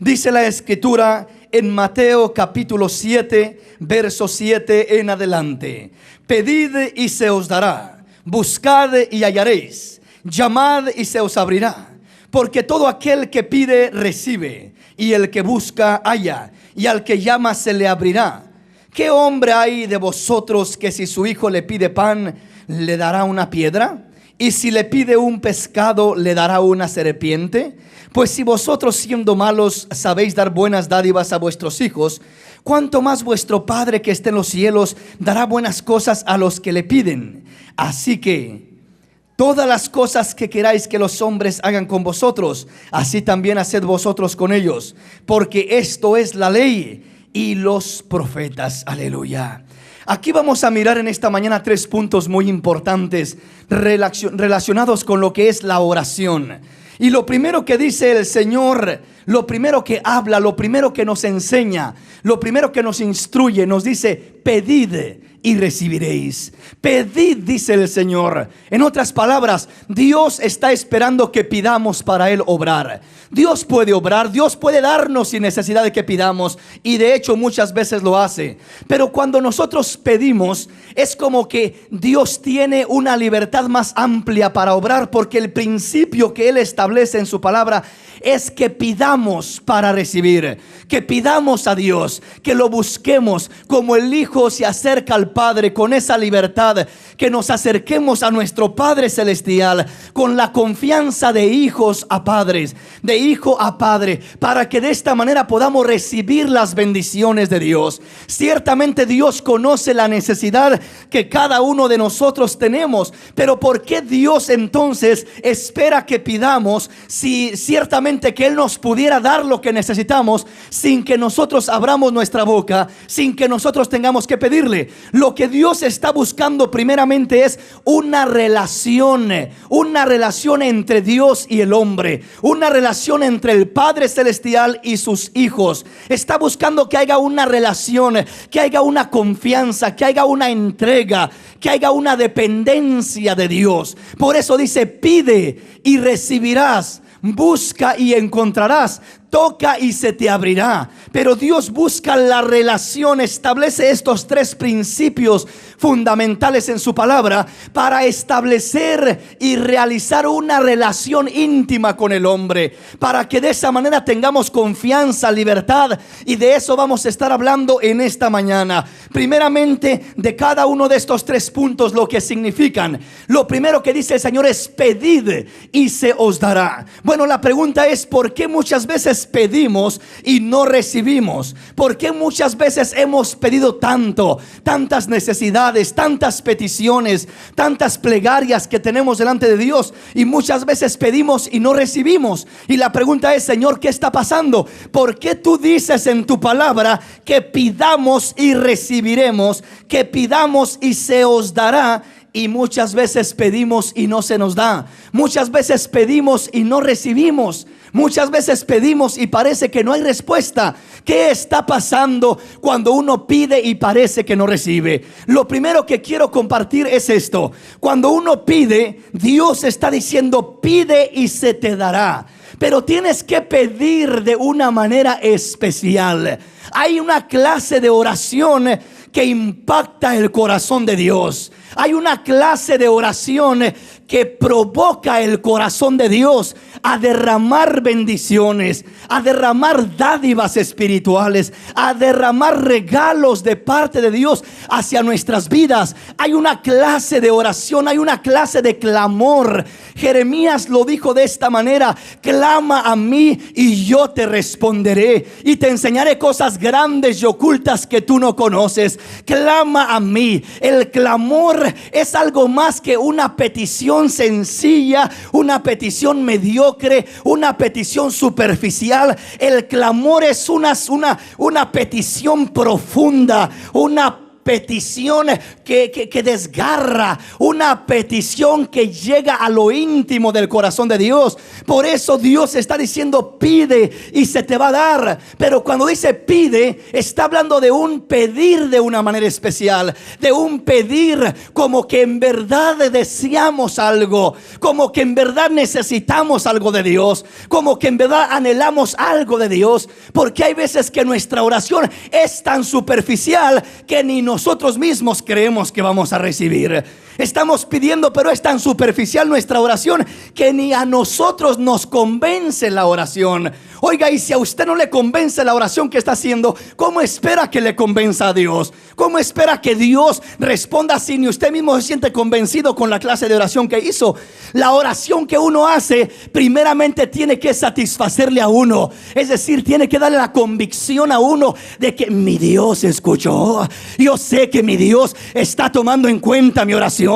Dice la Escritura en Mateo capítulo 7, verso 7 en adelante: pedid y se os dará, buscad y hallaréis, llamad y se os abrirá. Porque todo aquel que pide recibe, y el que busca halla, y al que llama se le abrirá. ¿Qué hombre hay de vosotros que si su hijo le pide pan, le dará una piedra? ¿Y si le pide un pescado, le dará una serpiente? Pues si vosotros, siendo malos, sabéis dar buenas dádivas a vuestros hijos, ¿cuánto más vuestro Padre que está en los cielos dará buenas cosas a los que le piden? Así que todas las cosas que queráis que los hombres hagan con vosotros, así también haced vosotros con ellos, porque esto es la ley y los profetas. Aleluya. Aquí vamos a mirar en esta mañana 3 puntos muy importantes relacionados con lo que es la oración. Y lo primero que dice el Señor, lo primero que habla, lo primero que nos enseña, lo primero que nos instruye, nos dice: pedid y recibiréis. Pedid, dice el Señor. En otras palabras, Dios está esperando que pidamos para Él obrar. Dios puede obrar, Dios puede darnos sin necesidad de que pidamos, y de hecho muchas veces lo hace. Pero cuando nosotros pedimos, es como que Dios tiene una libertad más amplia para obrar, porque el principio que Él establece en su palabra es que pidamos para recibir, que pidamos a Dios, que lo busquemos como el Hijo se acerca al Padre, con esa libertad, que nos acerquemos a nuestro Padre Celestial con la confianza de hijos a padres, de hijo a padre, para que de esta manera podamos recibir las bendiciones de Dios. Ciertamente Dios conoce la necesidad que cada uno de nosotros tenemos, pero ¿por qué Dios entonces espera que pidamos si ciertamente que Él nos pudiera dar lo que necesitamos sin que nosotros abramos nuestra boca, sin que nosotros tengamos que pedirle? Lo que Dios está buscando primeramente es una relación entre Dios y el hombre, una relación entre el Padre Celestial y sus hijos. Está buscando que haya una relación, que haya una confianza, que haya una entrega, que haya una dependencia de Dios. Por eso dice: pide y recibirás, busca y encontrarás, toca y se te abrirá. Pero Dios busca la relación, establece estos 3 principios fundamentales en su palabra para establecer y realizar una relación íntima con el hombre, para que de esa manera tengamos confianza, libertad. Y de eso vamos a estar hablando en esta mañana. Primeramente, de cada uno de estos 3 puntos, lo que significan. Lo primero que dice el Señor es: pedid y se os dará. Bueno, la pregunta es: ¿por qué muchas veces pedimos y no recibimos? ¿Por qué muchas veces hemos pedido tantas necesidades, tantas peticiones, tantas plegarias que tenemos delante de Dios, y muchas veces pedimos y no recibimos? Y la pregunta es: Señor, ¿qué está pasando? ¿Por qué tú dices en tu palabra que pidamos y recibiremos, que pidamos y se os dará? Y muchas veces pedimos y no se nos da. Muchas veces pedimos y no recibimos. Muchas veces pedimos y parece que no hay respuesta. ¿Qué está pasando cuando uno pide y parece que no recibe? Lo primero que quiero compartir es esto: cuando uno pide, Dios está diciendo: pide y se te dará. Pero tienes que pedir de una manera especial. Hay una clase de oración que impacta el corazón de Dios. Hay una clase de oración que provoca el corazón de Dios a derramar bendiciones, a derramar dádivas espirituales, a derramar regalos de parte de Dios hacia nuestras vidas. Hay una clase de oración, hay una clase de clamor. Jeremías lo dijo de esta manera: clama a mí y yo te responderé y te enseñaré cosas grandes y ocultas que tú no conoces. Clama a mí. El clamor es algo más que una petición sencilla, una petición mediocre, una petición superficial. El clamor es una petición profunda, una petición que desgarra, una petición que llega a lo íntimo del corazón de Dios. Por eso Dios está diciendo: pide y se te va a dar. Pero cuando dice pide, está hablando de un pedir de una manera especial, de un pedir como que en verdad deseamos algo, como que en verdad necesitamos algo de Dios, como que en verdad anhelamos algo de Dios. Porque hay veces que nuestra oración es tan superficial que ni nosotros mismos creemos que vamos a recibir. Estamos pidiendo, pero es tan superficial nuestra oración que ni a nosotros nos convence la oración. Oiga, y si a usted no le convence la oración que está haciendo, ¿cómo espera que le convenza a Dios? ¿Cómo espera que Dios responda si ni usted mismo se siente convencido con la clase de oración que hizo? La oración que uno hace primeramente tiene que satisfacerle a uno. Es decir, tiene que darle la convicción a uno de que mi Dios escuchó. Yo sé que mi Dios está tomando en cuenta mi oración.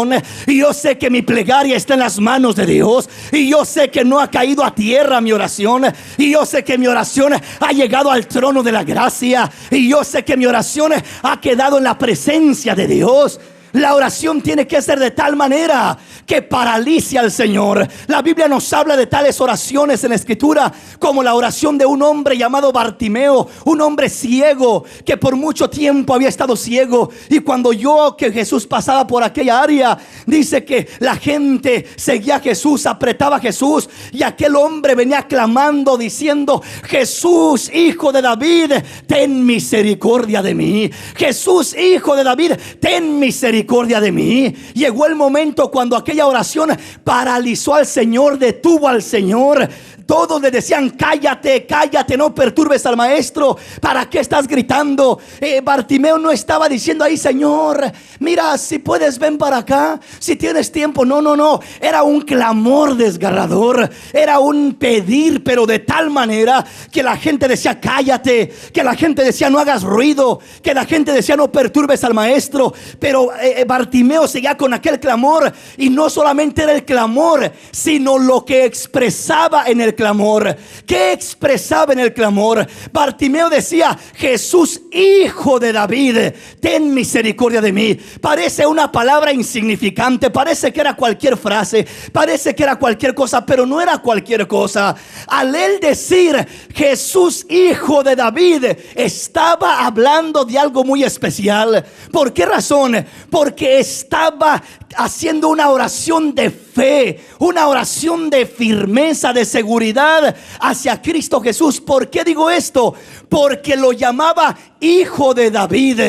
Y yo sé que mi plegaria está en las manos de Dios. Y yo sé que no ha caído a tierra mi oración. Y yo sé que mi oración ha llegado al trono de la gracia. Y yo sé que mi oración ha quedado en la presencia de Dios. La oración tiene que ser de tal manera que paralice al Señor. La Biblia nos habla de tales oraciones en la Escritura, como la oración de un hombre llamado Bartimeo, un hombre ciego que por mucho tiempo había estado ciego. Y cuando oyó que Jesús pasaba por aquella área, dice que la gente seguía a Jesús, apretaba a Jesús, y aquel hombre venía clamando diciendo: Jesús, hijo de David, ten misericordia de mí. Jesús, hijo de David, ten misericordia de mí. Llegó el momento cuando aquella oración paralizó al Señor, detuvo al Señor. Todos le decían: cállate, cállate, no perturbes al maestro. ¿Para qué estás gritando? Bartimeo no estaba diciendo ahí: Señor, mira, si puedes ven para acá, si tienes tiempo. No, no, no. Era un clamor desgarrador. Era un pedir, pero de tal manera que la gente decía: cállate. Que la gente decía: no hagas ruido. Que la gente decía: no perturbes al maestro. Pero Bartimeo seguía con aquel clamor. Y no solamente era el clamor, sino lo que expresaba en el clamor. ¿Qué expresaba en el clamor? Bartimeo decía: Jesús, hijo de David, ten misericordia de mí. Parece una palabra insignificante, parece que era cualquier frase, parece que era cualquier cosa, pero no era cualquier cosa. Al él decir Jesús, hijo de David, estaba hablando de algo muy especial. ¿Por qué razón? Porque estaba haciendo una oración de fe, una oración de firmeza, de seguridad hacia Cristo Jesús. ¿Por qué digo esto? Porque lo llamaba hijo de David.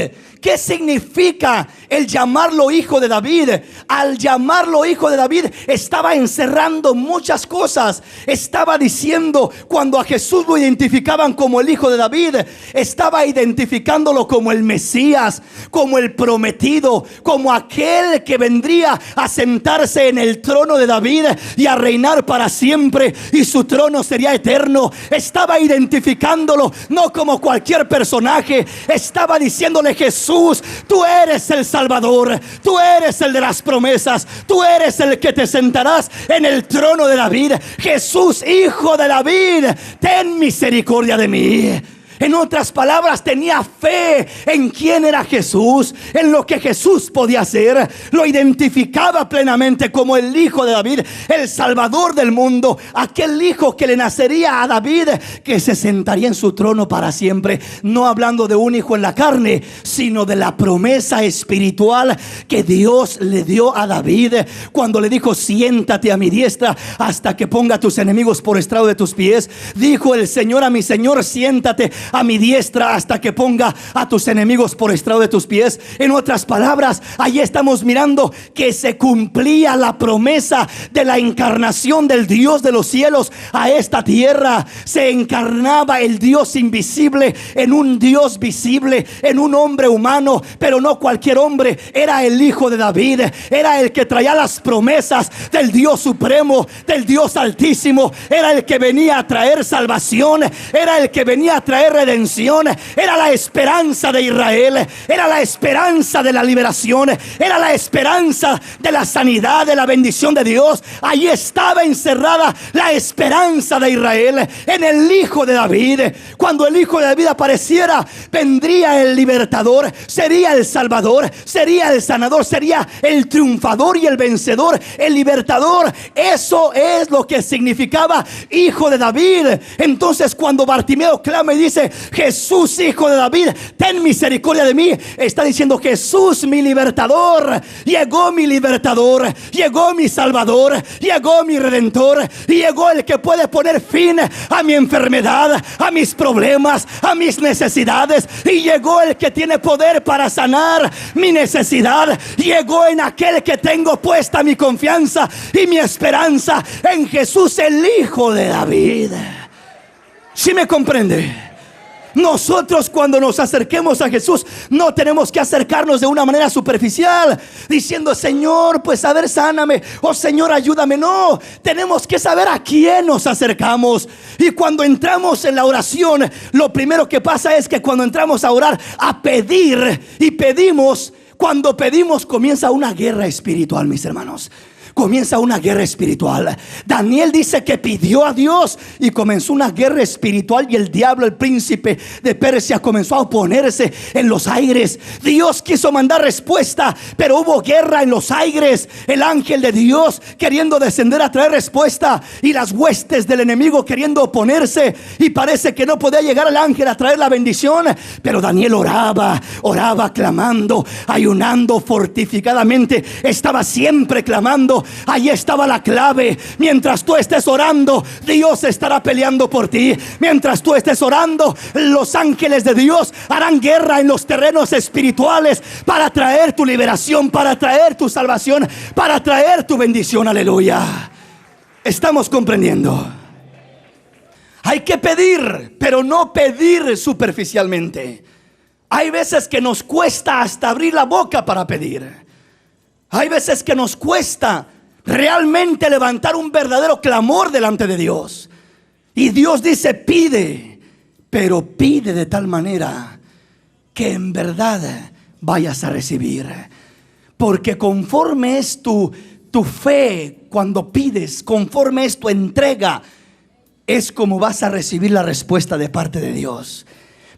¿Qué significa el llamarlo hijo de David? Al llamarlo hijo de David, estaba encerrando muchas cosas. Estaba diciendo, cuando a Jesús lo identificaban como el hijo de David, estaba identificándolo como el Mesías, como el prometido, como aquel que vendría a sentarse en el trono de David y a reinar para siempre, y su trono sería eterno. Estaba identificándolo no como cualquier personaje. Estaba diciéndole: Jesús, tú eres el Salvador, tú eres el de las promesas, tú eres el que te sentarás en el trono de David. Jesús, hijo de David, ten misericordia de mí. En otras palabras, tenía fe en quién era Jesús, en lo que Jesús podía hacer. Lo identificaba plenamente como el hijo de David, el salvador del mundo, aquel hijo que le nacería a David, que se sentaría en su trono para siempre. No hablando de un hijo en la carne, sino de la promesa espiritual que Dios le dio a David cuando le dijo: siéntate a mi diestra hasta que ponga a tus enemigos por estrado de tus pies. Dijo el Señor a mi Señor: siéntate a mi diestra hasta que ponga a tus enemigos por estrado de tus pies. En otras palabras, allí estamos mirando que se cumplía la promesa de la encarnación del Dios de los cielos a esta tierra. Se encarnaba el Dios invisible en un Dios visible, en un hombre humano, pero no cualquier hombre. Era el hijo de David, era el que traía las promesas del Dios supremo, del Dios altísimo. Era el que venía a traer salvación, era el que venía a traer redención, era la esperanza de Israel, era la esperanza de la liberación, era la esperanza de la sanidad, de la bendición de Dios. Allí estaba encerrada la esperanza de Israel, en el Hijo de David. Cuando el Hijo de David apareciera, vendría el libertador, sería el salvador, sería el sanador, sería el triunfador y el vencedor, el libertador. Eso es lo que significaba Hijo de David. Entonces cuando Bartimeo clama y dice: Jesús, Hijo de David, ten misericordia de mí, está diciendo: Jesús, mi libertador. Llegó mi libertador, llegó mi salvador, llegó mi redentor, llegó el que puede poner fin a mi enfermedad, a mis problemas, a mis necesidades. Y llegó el que tiene poder para sanar mi necesidad. Llegó en aquel que tengo puesta mi confianza y mi esperanza, en Jesús, el Hijo de David. ¿Sí me comprende? Nosotros, cuando nos acerquemos a Jesús, no tenemos que acercarnos de una manera superficial, diciendo: Señor, pues a ver, sáname, o Señor, ayúdame. No, tenemos que saber a quién nos acercamos. Y cuando entramos en la oración, lo primero que pasa es que cuando entramos a orar, a pedir y pedimos, cuando pedimos comienza una guerra espiritual, mis hermanos. Comienza una guerra espiritual. Daniel dice que pidió a Dios y comenzó una guerra espiritual, y el diablo, el príncipe de Persia, comenzó a oponerse en los aires. Dios quiso mandar respuesta, pero hubo guerra en los aires. El ángel de Dios queriendo descender a traer respuesta, y las huestes del enemigo queriendo oponerse, y parece que no podía llegar el ángel a traer la bendición. Pero Daniel oraba, clamando, ayunando fortificadamente. Estaba siempre clamando. Ahí estaba la clave. Mientras tú estés orando, Dios estará peleando por ti. Mientras tú estés orando, los ángeles de Dios harán guerra en los terrenos espirituales para traer tu liberación, para traer tu salvación, para traer tu bendición. Aleluya. ¿Estamos comprendiendo? Hay que pedir, pero no pedir superficialmente. Hay veces que nos cuesta hasta abrir la boca para pedir. Hay veces que nos cuesta realmente levantar un verdadero clamor delante de Dios. Y Dios dice: pide, pero pide de tal manera que en verdad vayas a recibir. Porque conforme es tu fe cuando pides, conforme es tu entrega, es como vas a recibir la respuesta de parte de Dios.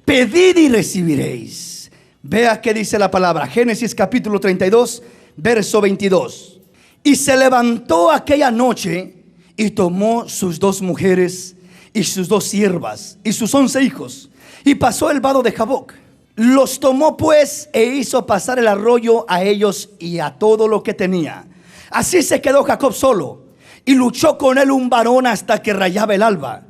Pedid y recibiréis. Vea qué dice la palabra. Génesis capítulo 32, verso 22. Y se levantó aquella noche y tomó sus 2 mujeres y sus 2 siervas y sus 11 hijos, y pasó el vado de Jaboc. Los tomó pues e hizo pasar el arroyo a ellos y a todo lo que tenía. Así se quedó Jacob solo, y luchó con él un varón hasta que rayaba el alba.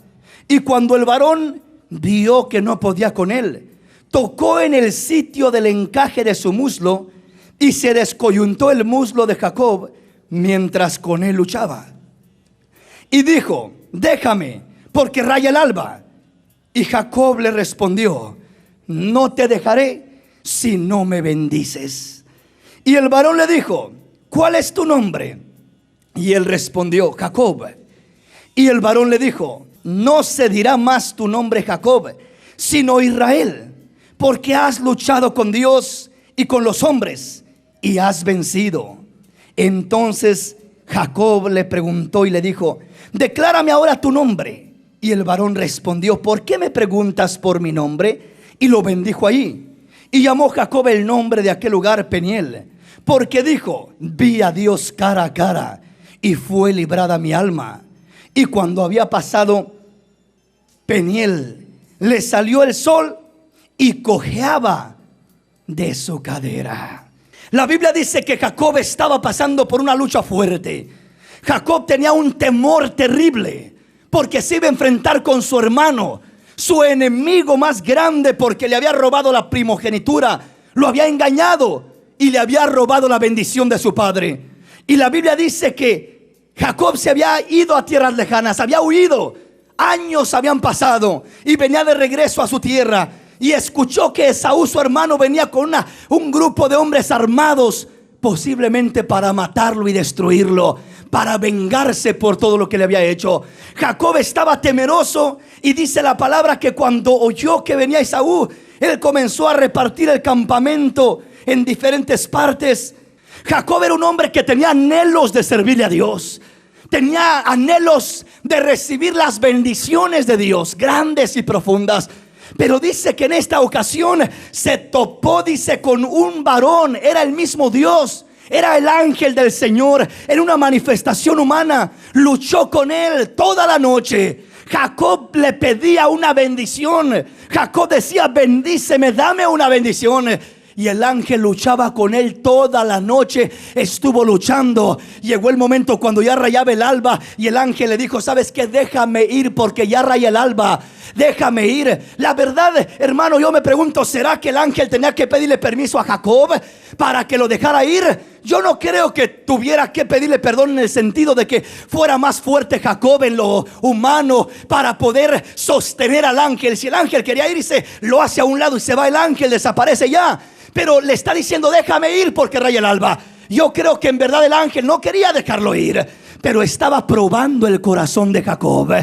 Y cuando el varón vio que no podía con él, tocó en el sitio del encaje de su muslo, y se descoyuntó el muslo de Jacob mientras con él luchaba. Y dijo: déjame, porque raya el alba. Y Jacob le respondió: no te dejaré si no me bendices. Y el varón le dijo: ¿cuál es tu nombre? Y él respondió: Jacob. Y el varón le dijo: no se dirá más tu nombre Jacob, sino Israel, porque has luchado con Dios y con los hombres y has vencido. Entonces Jacob le preguntó y le dijo: declárame ahora tu nombre. Y el varón respondió: ¿por qué me preguntas por mi nombre? Y lo bendijo allí. Y llamó Jacob el nombre de aquel lugar Peniel, porque dijo: vi a Dios cara a cara, y fue librada mi alma. Y cuando había pasado Peniel, le salió el sol y cojeaba de su cadera. La Biblia dice que Jacob estaba pasando por una lucha fuerte. Jacob tenía un temor terrible, porque se iba a enfrentar con su hermano, su enemigo más grande, porque le había robado la primogenitura, lo había engañado y le había robado la bendición de su padre. Y la Biblia dice que Jacob se había ido a tierras lejanas, había huido. Años habían pasado y venía de regreso a su tierra, y escuchó que Esaú, su hermano, venía con un grupo de hombres armados, posiblemente para matarlo y destruirlo. para vengarse por todo lo que le había hecho. Jacob estaba temeroso y dice la palabra que cuando oyó que venía Esaú, él comenzó a repartir el campamento en diferentes partes. Jacob era un hombre que tenía anhelos de servirle a Dios. Tenía anhelos de recibir las bendiciones de Dios, grandes y profundas. Pero dice que en esta ocasión se topó, dice, con un varón. Era el mismo Dios, era el ángel del Señor en una manifestación humana. Luchó con él toda la noche. Jacob le pedía una bendición. Jacob decía: bendíceme, dame una bendición. Y el ángel luchaba con él toda la noche. Estuvo luchando. Llegó el momento cuando ya rayaba el alba, y el ángel le dijo: ¿sabes qué? Déjame ir porque ya raya el alba. Déjame ir. La verdad, hermano, yo me pregunto, ¿será que el ángel tenía que pedirle permiso a Jacob para que lo dejara ir? Yo no creo que tuviera que pedirle perdón, en el sentido de que fuera más fuerte Jacob en lo humano para poder sostener al ángel. Si el ángel quería irse, lo hace a un lado y se va el ángel, desaparece ya. Pero le está diciendo: déjame ir porque raya el alba. Yo creo que en verdad el ángel no quería dejarlo ir, pero estaba probando el corazón de Jacob.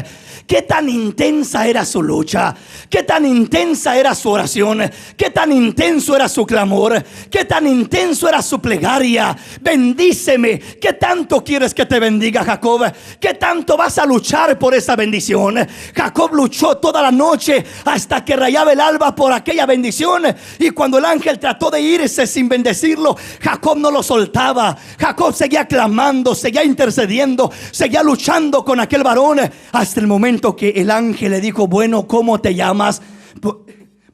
Qué tan intensa era su lucha, qué tan intensa era su oración, qué tan intenso era su clamor, qué tan intenso era su plegaria. Bendíceme. ¿Qué tanto quieres que te bendiga, Jacob? ¿Qué tanto vas a luchar por esa bendición? Jacob luchó toda la noche hasta que rayaba el alba por aquella bendición. Y cuando el ángel trató de irse sin bendecirlo, Jacob no lo soltaba. Jacob seguía clamando, seguía intercediendo, seguía luchando con aquel varón, hasta el momento que el ángel le dijo: bueno, ¿cómo te llamas?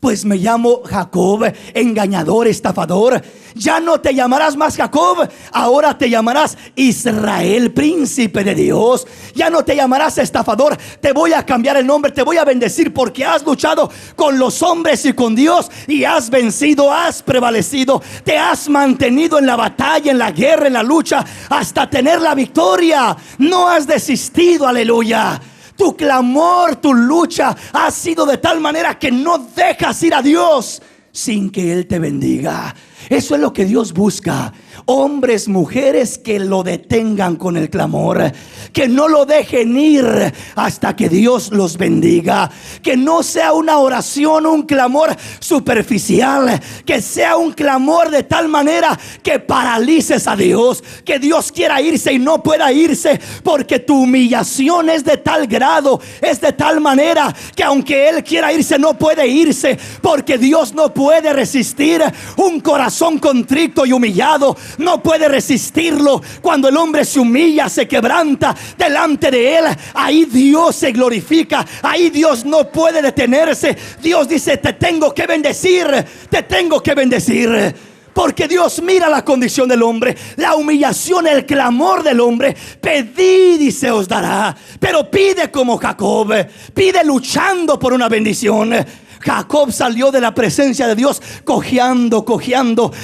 Pues me llamo Jacob, engañador, estafador. Ya no te llamarás más Jacob, ahora te llamarás Israel, príncipe de Dios. Ya no te llamarás estafador, te voy a cambiar el nombre, te voy a bendecir, porque has luchado con los hombres y con Dios y has vencido, has prevalecido, te has mantenido en la batalla, en la guerra, en la lucha, hasta tener la victoria. No has desistido, aleluya. Tu clamor, tu lucha ha sido de tal manera que no dejas ir a Dios sin que Él te bendiga. Eso es lo que Dios busca. Hombres, mujeres que lo detengan con el clamor, que no lo dejen ir hasta que Dios los bendiga. Que no sea una oración, un clamor superficial, que sea un clamor de tal manera que paralices a Dios, que Dios quiera irse y no pueda irse, porque tu humillación es de tal grado, es de tal manera que aunque Él quiera irse, no puede irse, porque Dios no puede resistir un corazón contrito y humillado. No puede resistirlo. Cuando el hombre se humilla, se quebranta delante de Él, ahí Dios se glorifica, ahí Dios no puede detenerse. Dios dice: te tengo que bendecir, te tengo que bendecir. Porque Dios mira la condición del hombre, la humillación, el clamor del hombre. Pedid y se os dará. Pero pide como Jacob, pide luchando por una bendición. Jacob salió de la presencia de Dios cojeando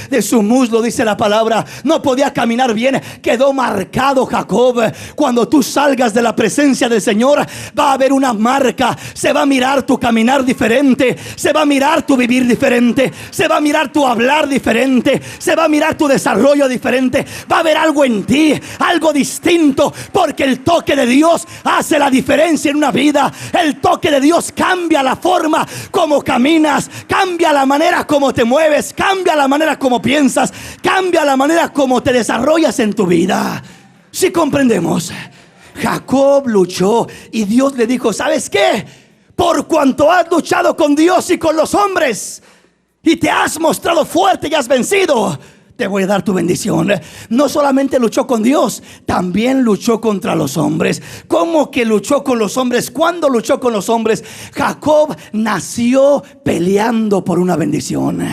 de su muslo, dice la palabra. No podía caminar bien, quedó marcado Jacob. Cuando tú salgas de la presencia del Señor, va a haber una marca. Se va a mirar tu caminar diferente, se va a mirar tu vivir diferente, se va a mirar tu hablar diferente, se va a mirar tu desarrollo diferente. Va a haber algo en ti, algo distinto, porque el toque de Dios hace la diferencia en una vida. El toque de Dios cambia la forma como caminas, cambia la manera como te mueves, cambia la manera como piensas, cambia la manera como te desarrollas en tu vida. Si comprendemos, Jacob luchó y Dios le dijo: ¿sabes qué? Por cuanto has luchado con Dios y con los hombres y te has mostrado fuerte y has vencido, te voy a dar tu bendición. No solamente luchó con Dios, también luchó contra los hombres. ¿Cómo que luchó con los hombres? ¿Cuándo luchó con los hombres? Jacob nació peleando por una bendición.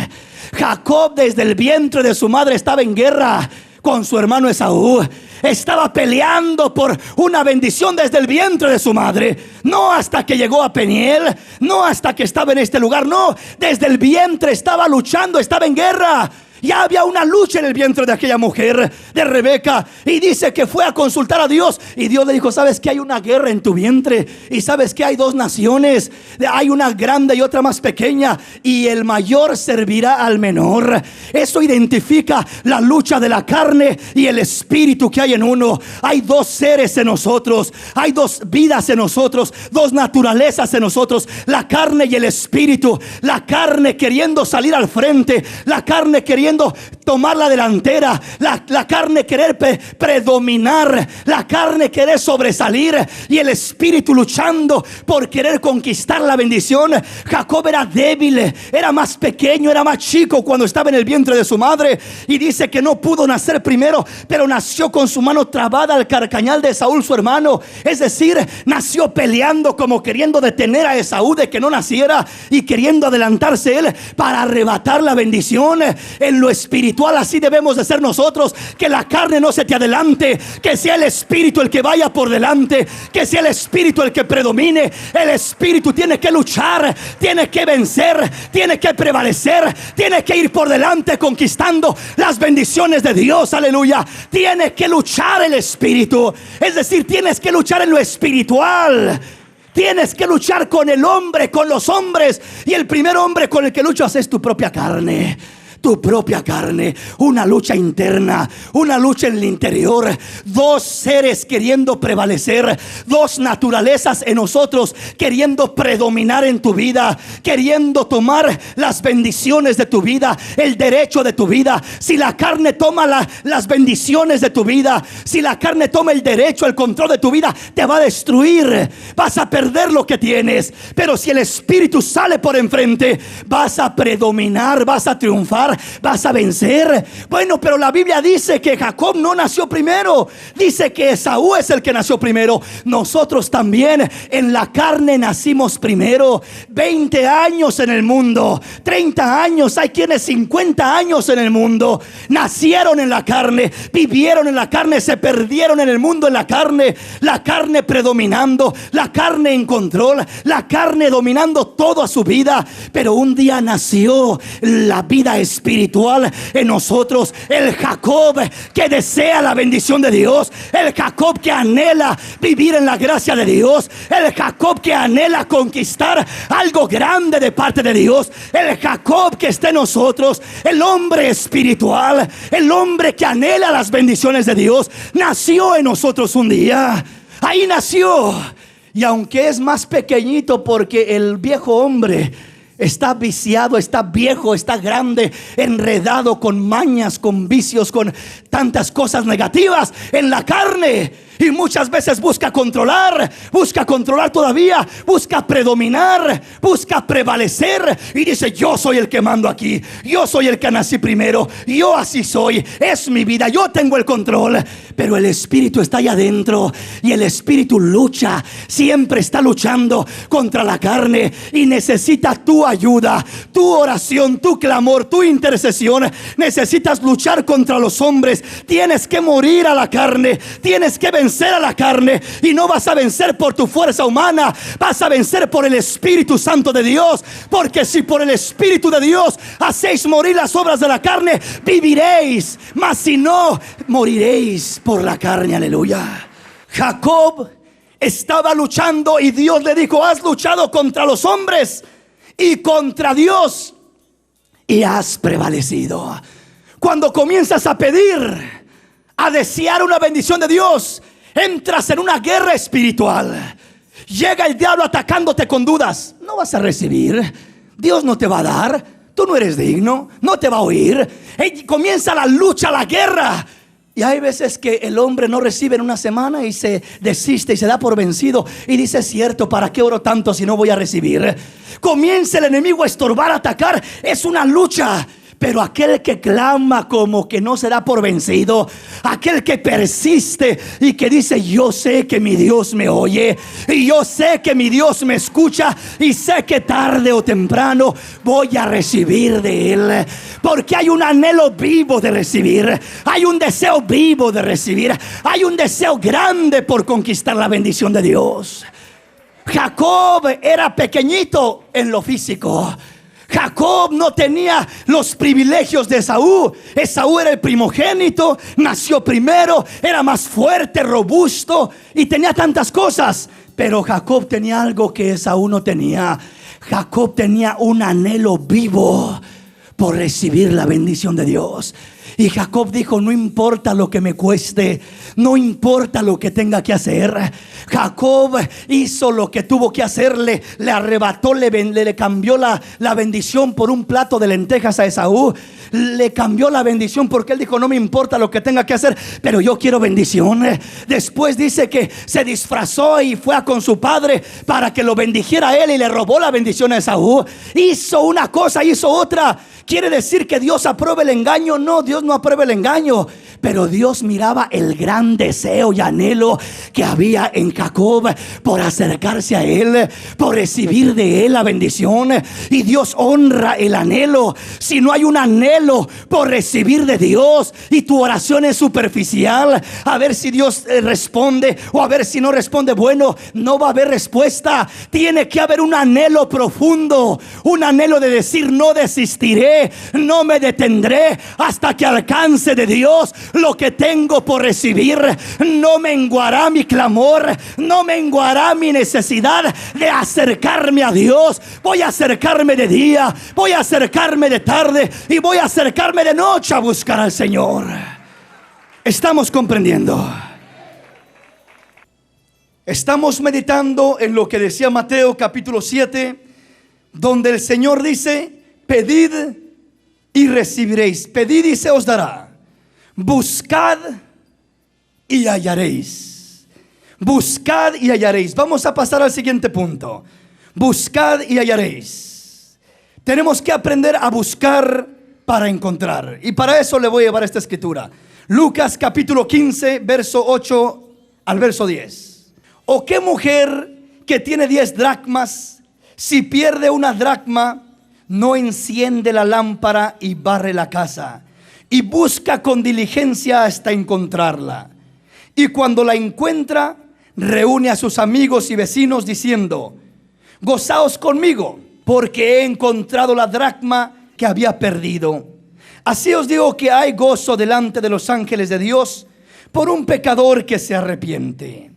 Jacob desde el vientre de su madre estaba en guerra con su hermano Esaú. Estaba peleando por una bendición desde el vientre de su madre. No hasta que llegó a Peniel, no hasta que estaba en este lugar, no, desde el vientre estaba luchando, estaba en guerra. Ya había una lucha en el vientre de aquella mujer, de Rebeca. Y dice que fue a consultar a Dios. Y Dios le dijo: sabes que hay una guerra en tu vientre. Y sabes que hay dos naciones. Hay una grande y otra más pequeña. Y el mayor servirá al menor. Eso identifica la lucha de la carne y el espíritu que hay en uno. Hay dos seres en nosotros. Hay dos vidas en nosotros. Dos naturalezas en nosotros. La carne y el espíritu. La carne queriendo salir al frente. La carne queriendo tomar la delantera, la carne querer predominar, la carne querer sobresalir, y el espíritu luchando por querer conquistar la bendición. Jacob era débil, era más pequeño, era más chico cuando estaba en el vientre de su madre, y dice que no pudo nacer primero, pero nació con su mano trabada al carcañal de Esaú, su hermano. Es decir, nació peleando, como queriendo detener a Esaú de que no naciera, y queriendo adelantarse él para arrebatar la bendición. En lo espiritual así debemos de ser nosotros. Que la carne no se te adelante, que sea el espíritu el que vaya por delante, que sea el espíritu el que predomine. El espíritu tiene que luchar, tiene que vencer, tiene que prevalecer, tiene que ir por delante conquistando las bendiciones de Dios. Aleluya. Tiene que luchar el espíritu, es decir, tienes que luchar en lo espiritual. Tienes que luchar con el hombre, con los hombres. Y el primer hombre con el que luchas es tu propia carne. Tu propia carne, una lucha interna, una lucha en el interior. Dos seres queriendo prevalecer, dos naturalezas en nosotros queriendo predominar en tu vida, queriendo tomar las bendiciones de tu vida, el derecho de tu vida. Si la carne toma las bendiciones de tu vida, si la carne toma el derecho, el control de tu vida, te va a destruir, vas a perder lo que tienes. Pero si el espíritu sale por enfrente, vas a predominar, vas a triunfar, vas a vencer. Bueno, pero la Biblia dice que Jacob no nació primero. Dice que Esaú es el que nació primero. Nosotros también en la carne nacimos primero. 20 años en el mundo, 30 años, hay quienes 50 años en el mundo. Nacieron en la carne, vivieron en la carne, se perdieron en el mundo en la carne predominando, la carne en control, la carne dominando toda su vida. Pero un día nació la vida espiritual en nosotros, el Jacob que desea la bendición de Dios, el Jacob que anhela vivir en la gracia de Dios, el Jacob que anhela conquistar algo grande de parte de Dios, el Jacob que está en nosotros, el hombre espiritual, el hombre que anhela las bendiciones de Dios, nació en nosotros un día. Ahí nació. Y aunque es más pequeñito, porque el viejo hombre está viciado, está viejo, está grande, enredado con mañas, con vicios, con tantas cosas negativas en la carne. Y muchas veces busca controlar todavía, busca predominar, busca prevalecer. Y dice: yo soy el que mando aquí, yo soy el que nací primero, yo así soy, es mi vida, yo tengo el control. Pero el espíritu está allá adentro, y el espíritu lucha, siempre está luchando contra la carne, y necesita tu ayuda, tu oración, tu clamor, tu intercesión. Necesitas luchar contra los hombres. Tienes que morir a la carne, tienes que vencer a la carne. Y no vas a vencer por tu fuerza humana, vas a vencer por el Espíritu Santo de Dios. Porque si por el Espíritu de Dios hacéis morir las obras de la carne, viviréis. Mas si no, moriréis por la carne. Aleluya. Jacob estaba luchando, y Dios le dijo: has luchado contra los hombres y contra Dios, y has prevalecido. Cuando comienzas a pedir, a desear una bendición de Dios, entras en una guerra espiritual. Llega el diablo atacándote con dudas. No vas a recibir, Dios no te va a dar, tú no eres digno, no te va a oír. Y comienza la lucha, la guerra. Y hay veces que el hombre no recibe en una semana y se desiste y se da por vencido y dice: es cierto, ¿para qué oro tanto si no voy a recibir? Comienza el enemigo a estorbar, a atacar. Es una lucha. Pero aquel que clama como que no se da por vencido, aquel que persiste y que dice: yo sé que mi Dios me oye, y yo sé que mi Dios me escucha, y sé que tarde o temprano voy a recibir de Él. Porque hay un anhelo vivo de recibir, hay un deseo vivo de recibir, hay un deseo grande por conquistar la bendición de Dios. Jacob era pequeñito en lo físico. Jacob no tenía los privilegios de Esaú. Esaú era el primogénito, nació primero, era más fuerte, robusto y tenía tantas cosas. Pero Jacob tenía algo que Esaú no tenía. Jacob tenía un anhelo vivo por recibir la bendición de Dios. Y Jacob dijo: no importa lo que me cueste, no importa lo que tenga que hacer. Jacob hizo lo que tuvo que hacer. Le arrebató, le cambió la bendición por un plato de lentejas a Esaú. Le cambió la bendición porque él dijo: no me importa lo que tenga que hacer, pero yo quiero bendición. Después dice que se disfrazó y fue con su padre para que lo bendijera a él, y le robó la bendición a Esaú. Hizo una cosa, hizo otra. ¿Quiere decir que Dios aprueba el engaño? No, Dios no aprueba el engaño. Pero Dios miraba el gran deseo y anhelo que había en Jacob por acercarse a él, por recibir de él la bendición. Y Dios honra el anhelo. Si no hay un anhelo por recibir de Dios y tu oración es superficial, a ver si Dios responde o a ver si no responde, bueno, no va a haber respuesta. Tiene que haber un anhelo profundo, un anhelo de decir: no desistiré, no me detendré hasta que alcance de Dios lo que tengo por recibir. No menguará mi clamor, no menguará mi necesidad de acercarme a Dios. Voy a acercarme de día, voy a acercarme de tarde y voy a acercarme de noche a buscar al Señor. ¿Estamos comprendiendo? Estamos meditando en lo que decía Mateo capítulo 7, donde el Señor dice: pedid y recibiréis, pedid y se os dará, buscad y hallaréis. Buscad y hallaréis. Vamos a pasar al siguiente punto. Buscad y hallaréis. Tenemos que aprender a buscar para encontrar. Y para eso le voy a llevar esta escritura. Lucas capítulo 15, verso 8 al verso 10. ¿O qué mujer que tiene 10 dracmas, si pierde una dracma, no enciende la lámpara y barre la casa y busca con diligencia hasta encontrarla? Y cuando la encuentra, reúne a sus amigos y vecinos diciendo: gozaos conmigo, porque he encontrado la dracma que había perdido. Así os digo que hay gozo delante de los ángeles de Dios por un pecador que se arrepiente.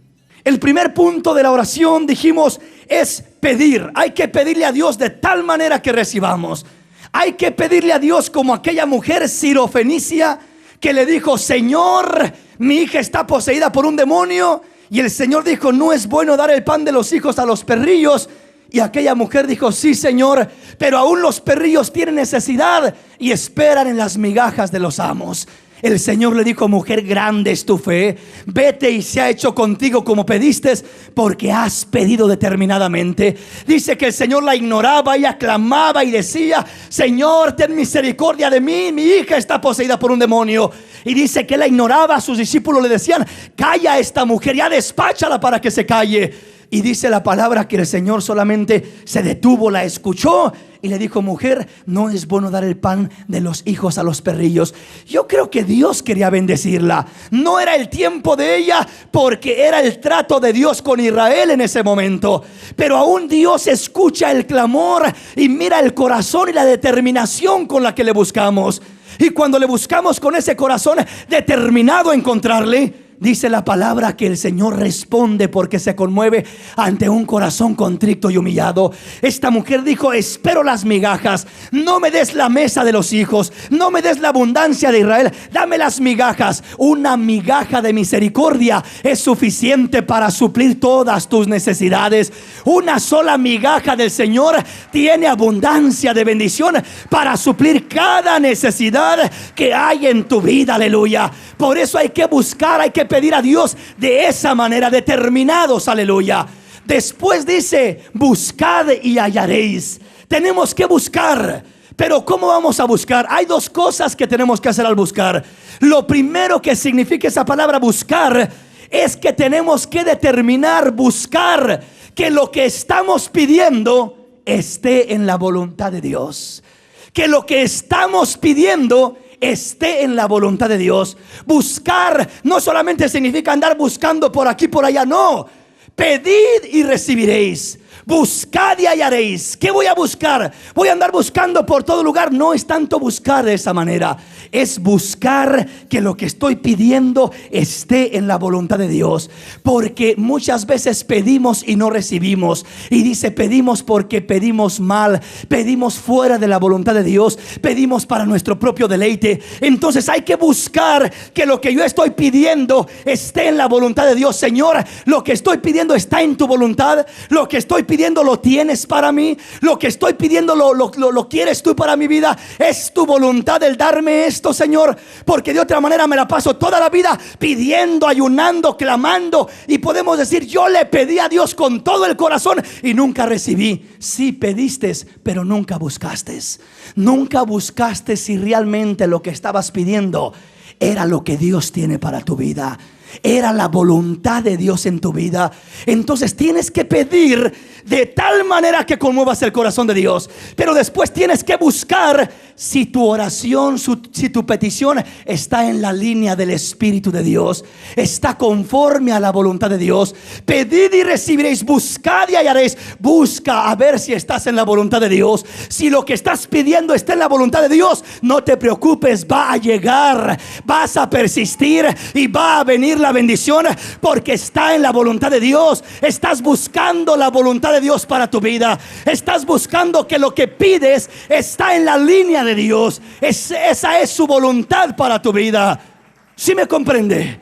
El primer punto de la oración, dijimos, es pedir. Hay que pedirle a Dios de tal manera que recibamos. Hay que pedirle a Dios como aquella mujer sirofenicia que le dijo: Señor, mi hija está poseída por un demonio. Y el Señor dijo: no es bueno dar el pan de los hijos a los perrillos. Y aquella mujer dijo: sí, Señor, pero aún los perrillos tienen necesidad y esperan en las migajas de los amos. El Señor le dijo: mujer, grande es tu fe, vete y se ha hecho contigo como pediste, porque has pedido determinadamente. Dice que el Señor la ignoraba, ella clamaba y decía: Señor, ten misericordia de mí, mi hija está poseída por un demonio. Y dice que la ignoraba, sus discípulos le decían: calla a esta mujer, ya despáchala para que se calle. Y dice la palabra que el Señor solamente se detuvo, la escuchó y le dijo: mujer, no es bueno dar el pan de los hijos a los perrillos. Yo creo que Dios quería bendecirla. No era el tiempo de ella, porque era el trato de Dios con Israel en ese momento. Pero aún Dios escucha el clamor y mira el corazón y la determinación con la que le buscamos. Y cuando le buscamos con ese corazón determinado a encontrarle, dice la palabra que el Señor responde, porque se conmueve ante un corazón contrito y humillado. Esta mujer dijo: espero las migajas, no me des la mesa de los hijos, no me des la abundancia de Israel, dame las migajas. Una migaja de misericordia es suficiente para suplir todas tus necesidades. Una sola migaja del Señor tiene abundancia de bendición para suplir cada necesidad que hay en tu vida. Aleluya. Por eso hay que buscar, hay que pedir a Dios de esa manera, determinados. Aleluya. Después dice: buscad y hallaréis. Tenemos que buscar. Pero ¿cómo vamos a buscar? Hay dos cosas que tenemos que hacer al buscar. Lo primero que significa esa palabra buscar es que tenemos que determinar, buscar, que lo que estamos pidiendo esté en la voluntad de Dios. Que lo que estamos pidiendo esté en la voluntad de Dios. Buscar no solamente significa andar buscando por aquí, por allá, no. Pedid y recibiréis. Buscad y hallaréis. ¿Qué voy a buscar? Voy a andar buscando por todo lugar. No es tanto buscar de esa manera, es buscar que lo que estoy pidiendo esté en la voluntad de Dios. Porque muchas veces pedimos y no recibimos. Y dice, pedimos porque pedimos mal, pedimos fuera de la voluntad de Dios, pedimos para nuestro propio deleite. Entonces hay que buscar que lo que yo estoy pidiendo esté en la voluntad de Dios. Señor, lo que estoy pidiendo está en tu voluntad. Lo que estoy pidiendo lo tienes para mí. Lo que estoy pidiendo lo quieres tú para mi vida. Es tu voluntad el darme esto, Señor, porque de otra manera me la paso toda la vida pidiendo, ayunando, clamando, y podemos decir, yo le pedí a Dios con todo el corazón y nunca recibí. Sí pediste, pero nunca buscaste. Nunca buscaste si realmente lo que estabas pidiendo era lo que Dios tiene para tu vida, era la voluntad de Dios en tu vida. Entonces tienes que pedir de tal manera que conmuevas el corazón de Dios. Pero después tienes que buscar si tu oración, si tu petición está en la línea del Espíritu de Dios, está conforme a la voluntad de Dios. Pedid y recibiréis, buscad y hallaréis. Busca a ver si estás en la voluntad de Dios. Si lo que estás pidiendo está en la voluntad de Dios, no te preocupes, va a llegar, vas a persistir y va a venir la bendición, porque está en la voluntad de Dios. Estás buscando la voluntad de Dios para tu vida. Estás buscando que lo que pides está en la línea de Dios. Esa es su voluntad para tu vida. ¿Sí me comprende?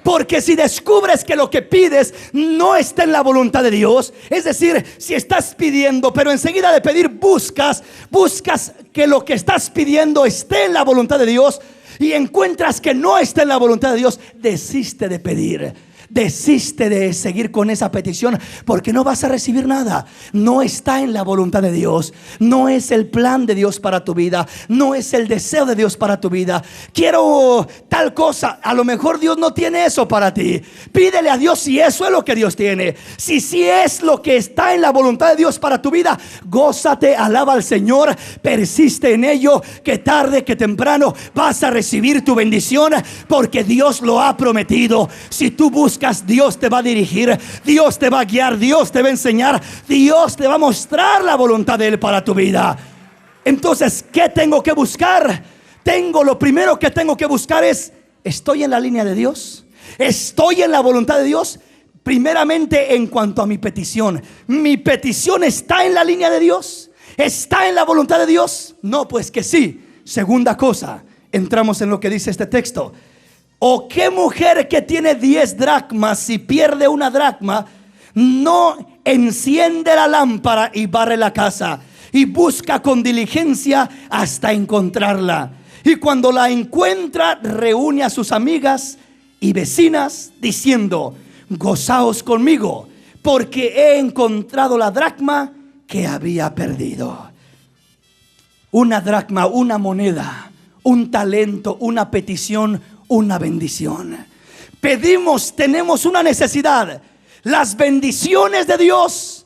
Porque si descubres que lo que pides no está en la voluntad de Dios, es decir, si estás pidiendo, pero enseguida de pedir buscas que lo que estás pidiendo esté en la voluntad de Dios, y encuentras que no está en la voluntad de Dios, desiste de pedir. Desiste de seguir con esa petición, porque no vas a recibir nada. No está en la voluntad de Dios. No es el plan de Dios para tu vida. No es el deseo de Dios para tu vida. Quiero tal cosa. A lo mejor Dios no tiene eso para ti. Pídele a Dios si eso es lo que Dios tiene. Si es lo que está en la voluntad de Dios para tu vida, gózate, alaba al Señor, persiste en ello, que tarde que temprano vas a recibir tu bendición, porque Dios lo ha prometido. Si tú buscas, Dios te va a dirigir, Dios te va a guiar, Dios te va a enseñar, Dios te va a mostrar la voluntad de Él para tu vida. Entonces, ¿qué tengo que buscar? Lo primero que tengo que buscar es, ¿estoy en la línea de Dios? ¿Estoy en la voluntad de Dios? Primeramente, en cuanto a mi petición, ¿mi petición está en la línea de Dios? ¿Está en la voluntad de Dios? No, pues que sí. Segunda cosa, entramos en lo que dice este texto. ¿O qué mujer que tiene 10 dracmas, si pierde una dracma, no enciende la lámpara y barre la casa y busca con diligencia hasta encontrarla? Y cuando la encuentra, reúne a sus amigas y vecinas diciendo, gozaos conmigo, porque he encontrado la dracma que había perdido. Una dracma, una moneda, un talento, una petición, una bendición. Pedimos, tenemos una necesidad. Las bendiciones de Dios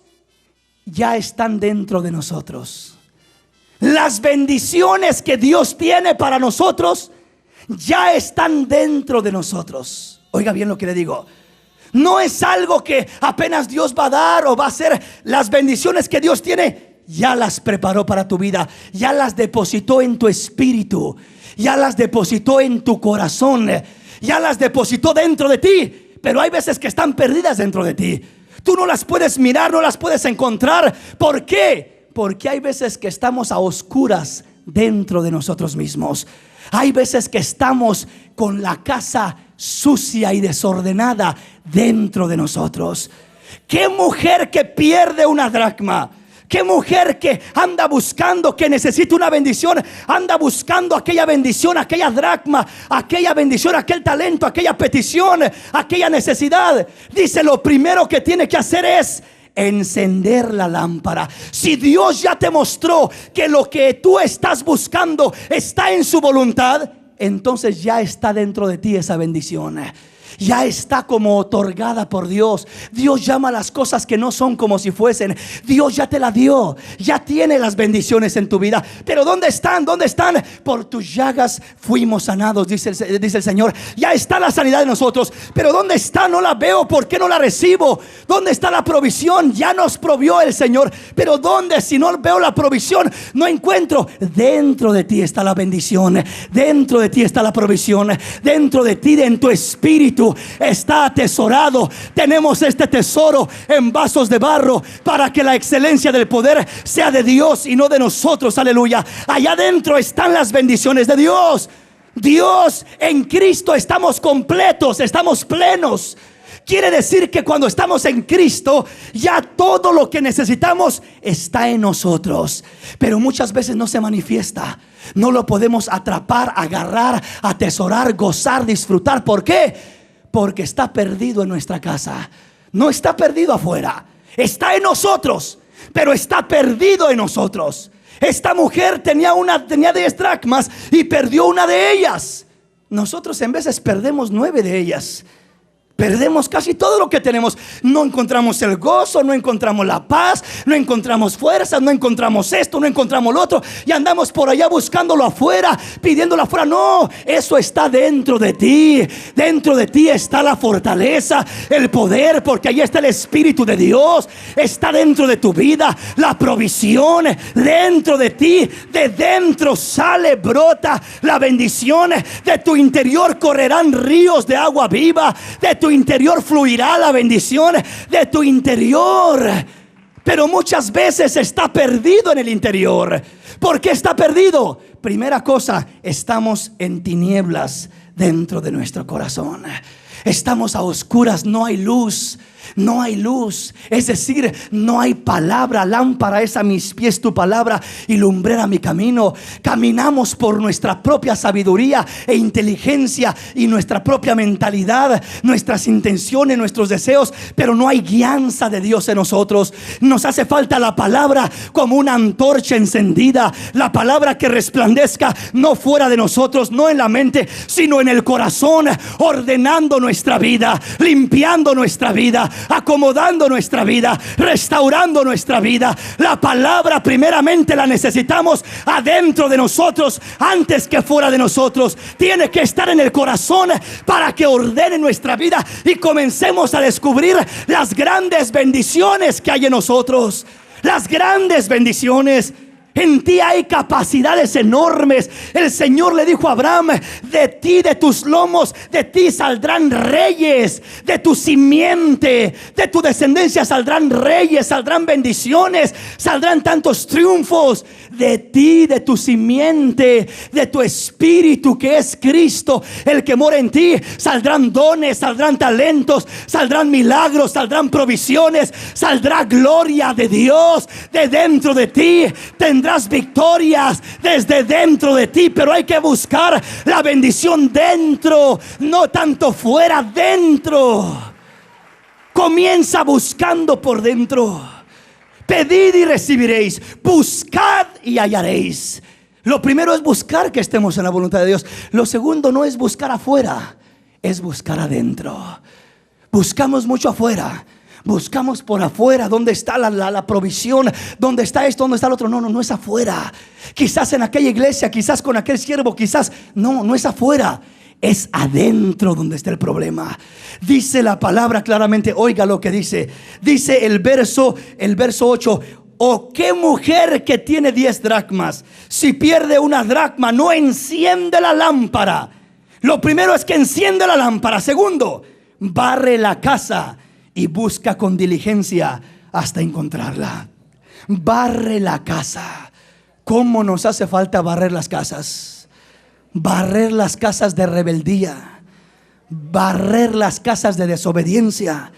ya están dentro de nosotros. Las bendiciones que Dios tiene para nosotros ya están dentro de nosotros. Oiga bien lo que le digo. No es algo que apenas Dios va a dar o va a hacer. Las bendiciones que Dios tiene ya las preparó para tu vida, ya las depositó en tu espíritu, ya las depositó en tu corazón, ya las depositó dentro de ti. Pero hay veces que están perdidas dentro de ti. Tú no las puedes mirar, no las puedes encontrar. ¿Por qué? Porque hay veces que estamos a oscuras dentro de nosotros mismos. Hay veces que estamos con la casa sucia y desordenada dentro de nosotros. ¿Qué mujer que pierde una dracma? ¿Qué mujer que anda buscando, que necesita una bendición, anda buscando aquella bendición, aquella dracma, aquella bendición, aquel talento, aquella petición, aquella necesidad? Dice, lo primero que tiene que hacer es encender la lámpara. Si Dios ya te mostró que lo que tú estás buscando está en su voluntad, entonces ya está dentro de ti esa bendición. ya está como otorgada por Dios. Dios llama las cosas que no son como si fuesen. Dios ya te la dio, ya tiene las bendiciones en tu vida. Pero ¿dónde están? ¿Dónde están? Por tus llagas fuimos sanados, dice el Señor. Ya está la sanidad de nosotros, pero ¿dónde está? No la veo. ¿Por qué no la recibo? ¿Dónde está la provisión? Ya nos provió el Señor, pero ¿dónde? Si no veo la provisión, no encuentro. Dentro de ti está la bendición, dentro de ti está la provisión, dentro de ti, en tu espíritu está atesorado. Tenemos este tesoro en vasos de barro para que la excelencia del poder sea de Dios y no de nosotros. Aleluya. Allá adentro están las bendiciones de Dios. Dios, en Cristo estamos completos, estamos plenos. Quiere decir que cuando estamos en Cristo, ya todo lo que necesitamos está en nosotros. Pero muchas veces no se manifiesta. No lo podemos atrapar, agarrar, atesorar, gozar, disfrutar. ¿Por qué? Porque está perdido en nuestra casa. No está perdido afuera. Está en nosotros, pero está perdido en nosotros. Esta mujer tenía 10 dracmas y perdió una de ellas. Nosotros en veces perdemos 9 de ellas. Perdemos casi todo lo que tenemos. No encontramos el gozo, no encontramos la paz, no encontramos fuerzas, no encontramos esto, no encontramos lo otro. Y andamos por allá buscándolo afuera, pidiéndolo afuera. No, eso está dentro de ti. Dentro de ti está la fortaleza, el poder, porque ahí está el Espíritu de Dios. Está dentro de tu vida la provisión. Dentro de ti, de dentro sale, brota la bendición. De tu interior correrán ríos de agua viva. De tu interior fluirá la bendición, de tu interior. Pero muchas veces está perdido en el interior. ¿Por qué está perdido? Primera cosa, estamos en tinieblas dentro de nuestro corazón. Estamos a oscuras, no hay luz. No hay luz, es decir, no hay palabra. Lámpara es a mis pies tu palabra y lumbrera mi camino. Caminamos por nuestra propia sabiduría e inteligencia y nuestra propia mentalidad, nuestras intenciones, nuestros deseos, pero no hay guianza de Dios en nosotros. Nos hace falta la palabra como una antorcha encendida, la palabra que resplandezca no fuera de nosotros, no en la mente, sino en el corazón, ordenando nuestra vida, limpiando nuestra vida, acomodando nuestra vida, restaurando nuestra vida. La palabra primeramente la necesitamos adentro de nosotros antes que fuera de nosotros. Tiene que estar en el corazón para que ordene nuestra vida y comencemos a descubrir las grandes bendiciones que hay en nosotros. Las grandes bendiciones. En ti hay capacidades enormes. El Señor le dijo a Abraham: de ti, de tus lomos, de ti saldrán reyes. De tu simiente, de tu descendencia saldrán reyes, saldrán bendiciones, saldrán tantos triunfos. De ti, de tu simiente, de tu espíritu que es Cristo, el que mora en ti, saldrán dones, saldrán talentos, saldrán milagros, saldrán provisiones, saldrá gloria de Dios. De dentro de ti tendrás victorias desde dentro de ti, pero hay que buscar la bendición dentro, no tanto fuera, dentro. Comienza buscando por dentro. Pedid y recibiréis, buscad y hallaréis. Lo primero es buscar que estemos en la voluntad de Dios. Lo segundo no es buscar afuera, es buscar adentro. Buscamos mucho afuera. Buscamos por afuera, ¿dónde está la provisión? ¿Dónde está esto? ¿Dónde está el otro? No es afuera. Quizás en aquella iglesia, quizás con aquel siervo, quizás no es afuera. Es adentro donde está el problema. Dice la palabra claramente, oiga lo que dice. Dice el verso 8: ¿o qué mujer que tiene 10 dracmas, si pierde una dracma, no enciende la lámpara? Lo primero es que enciende la lámpara. Segundo, barre la casa y busca con diligencia hasta encontrarla. Barre la casa. ¿Cómo nos hace falta barrer las casas? Barrer las casas de rebeldía, barrer las casas de desobediencia,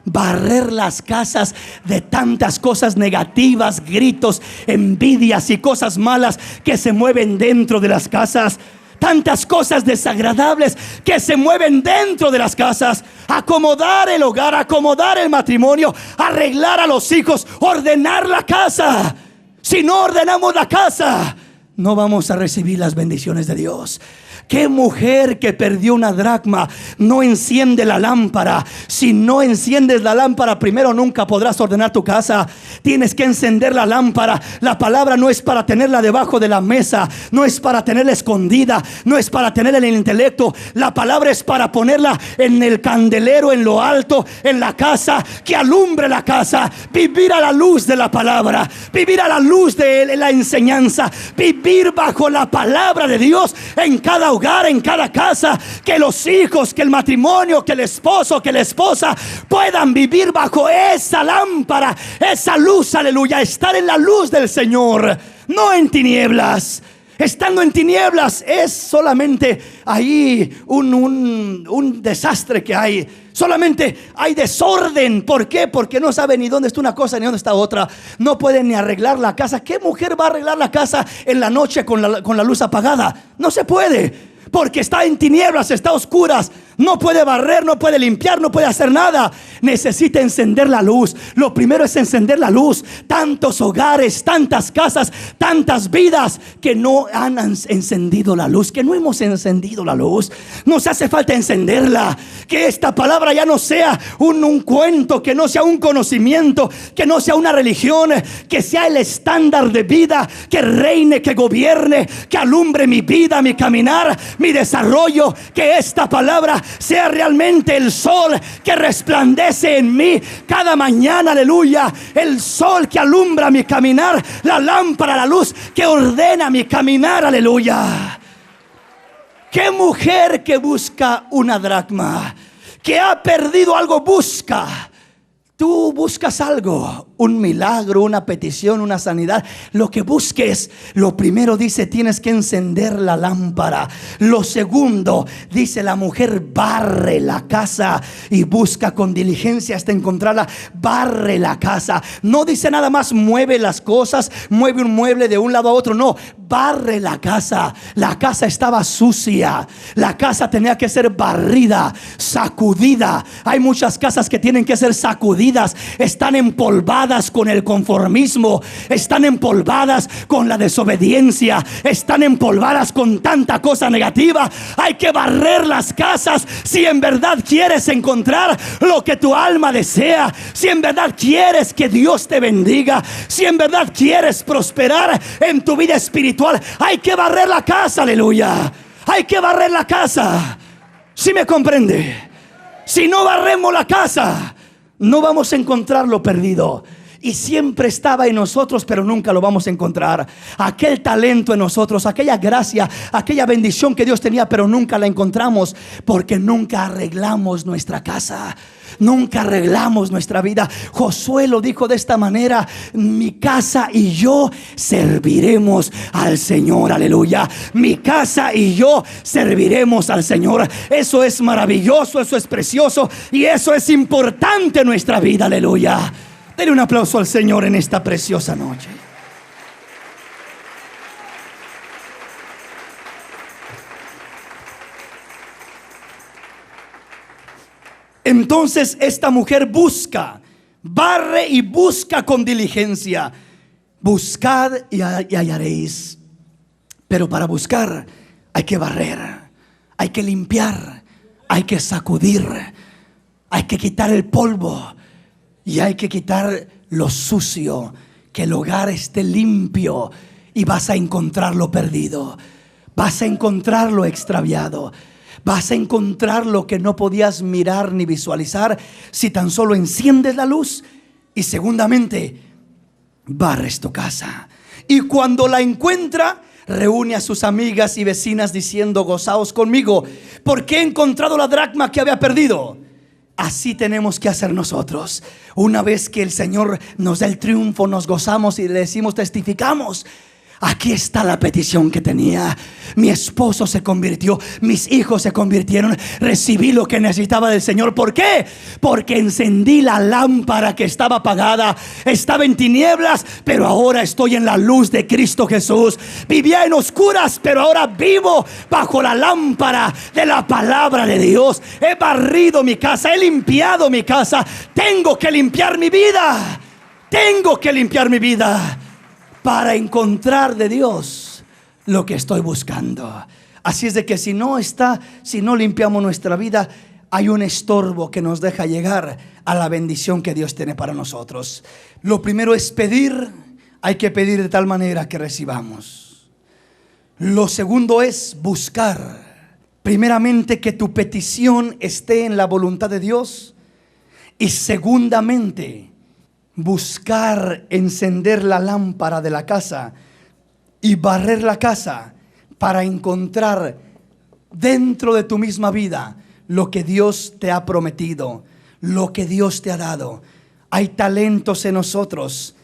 barrer las casas de tantas cosas negativas, gritos, envidias y cosas malas que se mueven dentro de las casas. Tantas cosas desagradables que se mueven dentro de las casas. Acomodar el hogar, acomodar el matrimonio, arreglar a los hijos, ordenar la casa. Si no ordenamos la casa, no vamos a recibir las bendiciones de Dios. ¿Qué mujer que perdió una dracma no enciende la lámpara? Si no enciendes la lámpara primero, nunca podrás ordenar tu casa. Tienes que encender la lámpara. La palabra no es para tenerla debajo de la mesa, no es para tenerla escondida, no es para tenerla en el intelecto. La palabra es para ponerla en el candelero, en lo alto, en la casa, que alumbre la casa. Vivir a la luz de la palabra, vivir a la luz de la enseñanza, vivir bajo la palabra de Dios en cada hogar, en cada casa. Que los hijos, que el matrimonio, que el esposo, que la esposa puedan vivir bajo esa lámpara, esa luz, aleluya. Estar en la luz del Señor, no en tinieblas. Estando en tinieblas es solamente ahí un desastre que hay. Solamente hay desorden. ¿Por qué? Porque no sabe ni dónde está una cosa ni dónde está otra. No puede ni arreglar la casa. ¿Qué mujer va a arreglar la casa en la noche con la luz apagada? No se puede, porque está en tinieblas, está a oscuras. No puede barrer, no puede limpiar, no puede hacer nada. Necesita encender la luz. Lo primero es encender la luz. Tantos hogares, tantas casas, tantas vidas que no han encendido la luz, que no hemos encendido la luz. Nos hace falta encenderla. Que esta palabra ya no sea un cuento, que no sea un conocimiento, que no sea una religión, que sea el estándar de vida, que reine, que gobierne, que alumbre mi vida, mi caminar, mi desarrollo. Que esta palabra sea realmente el sol que resplandece en mí cada mañana, aleluya. El sol que alumbra mi caminar, la lámpara, la luz que ordena mi caminar, aleluya. ¿Qué mujer que busca una dracma, que ha perdido algo, busca? Tú buscas algo, un milagro, una petición, una sanidad, lo que busques. Lo primero dice, tienes que encender la lámpara. Lo segundo dice, la mujer barre la casa y busca con diligencia hasta encontrarla. Barre la casa. No dice nada más mueve las cosas, mueve un mueble de un lado a otro. No, barre la casa. La casa estaba sucia. La casa tenía que ser barrida, sacudida. Hay muchas casas que tienen que ser sacudidas. Están empolvadas con el conformismo, están empolvadas con la desobediencia, están empolvadas con tanta cosa negativa. Hay que barrer las casas si en verdad quieres encontrar lo que tu alma desea, si en verdad quieres que Dios te bendiga, si en verdad quieres prosperar en tu vida espiritual. Hay que barrer la casa, aleluya. Hay que barrer la casa. ¿Sí me comprende? Si no barremos la casa, no vamos a encontrar lo perdido. Y siempre estaba en nosotros, pero nunca lo vamos a encontrar. Aquel talento en nosotros, aquella gracia, aquella bendición que Dios tenía, pero nunca la encontramos, porque nunca arreglamos nuestra casa, nunca arreglamos nuestra vida. Josué lo dijo de esta manera: mi casa y yo serviremos al Señor, aleluya. Mi casa y yo serviremos al Señor. Eso es maravilloso, eso es precioso y eso es importante en nuestra vida, aleluya. Denle un aplauso al Señor en esta preciosa noche. Entonces esta mujer busca, barre y busca con diligencia. Buscad y hallaréis. Pero para buscar hay que barrer, hay que limpiar, hay que sacudir, hay que quitar el polvo y hay que quitar lo sucio, que el hogar esté limpio. Y vas a encontrar lo perdido, vas a encontrar lo extraviado, vas a encontrar lo que no podías mirar ni visualizar si tan solo enciendes la luz. Y segundamente, barres tu casa. Y cuando la encuentra, reúne a sus amigas y vecinas diciendo: gozaos conmigo, porque he encontrado la dracma que había perdido. Así tenemos que hacer nosotros. Una vez que el Señor nos da el triunfo, nos gozamos y le decimos, testificamos: aquí está la petición que tenía. Mi esposo se convirtió, mis hijos se convirtieron, recibí lo que necesitaba del Señor. ¿Por qué? Porque encendí la lámpara que estaba apagada. Estaba en tinieblas, pero ahora estoy en la luz de Cristo Jesús. Vivía en oscuras, pero ahora vivo bajo la lámpara de la palabra de Dios. He barrido mi casa, he limpiado mi casa. Tengo que limpiar mi vida. Tengo que limpiar mi vida para encontrar de Dios lo que estoy buscando. Así es de que si no limpiamos nuestra vida, hay un estorbo que nos deja llegar a la bendición que Dios tiene para nosotros. Lo primero es pedir. Hay que pedir de tal manera que recibamos. Lo segundo es buscar. Primeramente, que tu petición esté en la voluntad de Dios. Y segundamente, buscar encender la lámpara de la casa y barrer la casa para encontrar dentro de tu misma vida lo que Dios te ha prometido, lo que Dios te ha dado. Hay talentos en nosotros,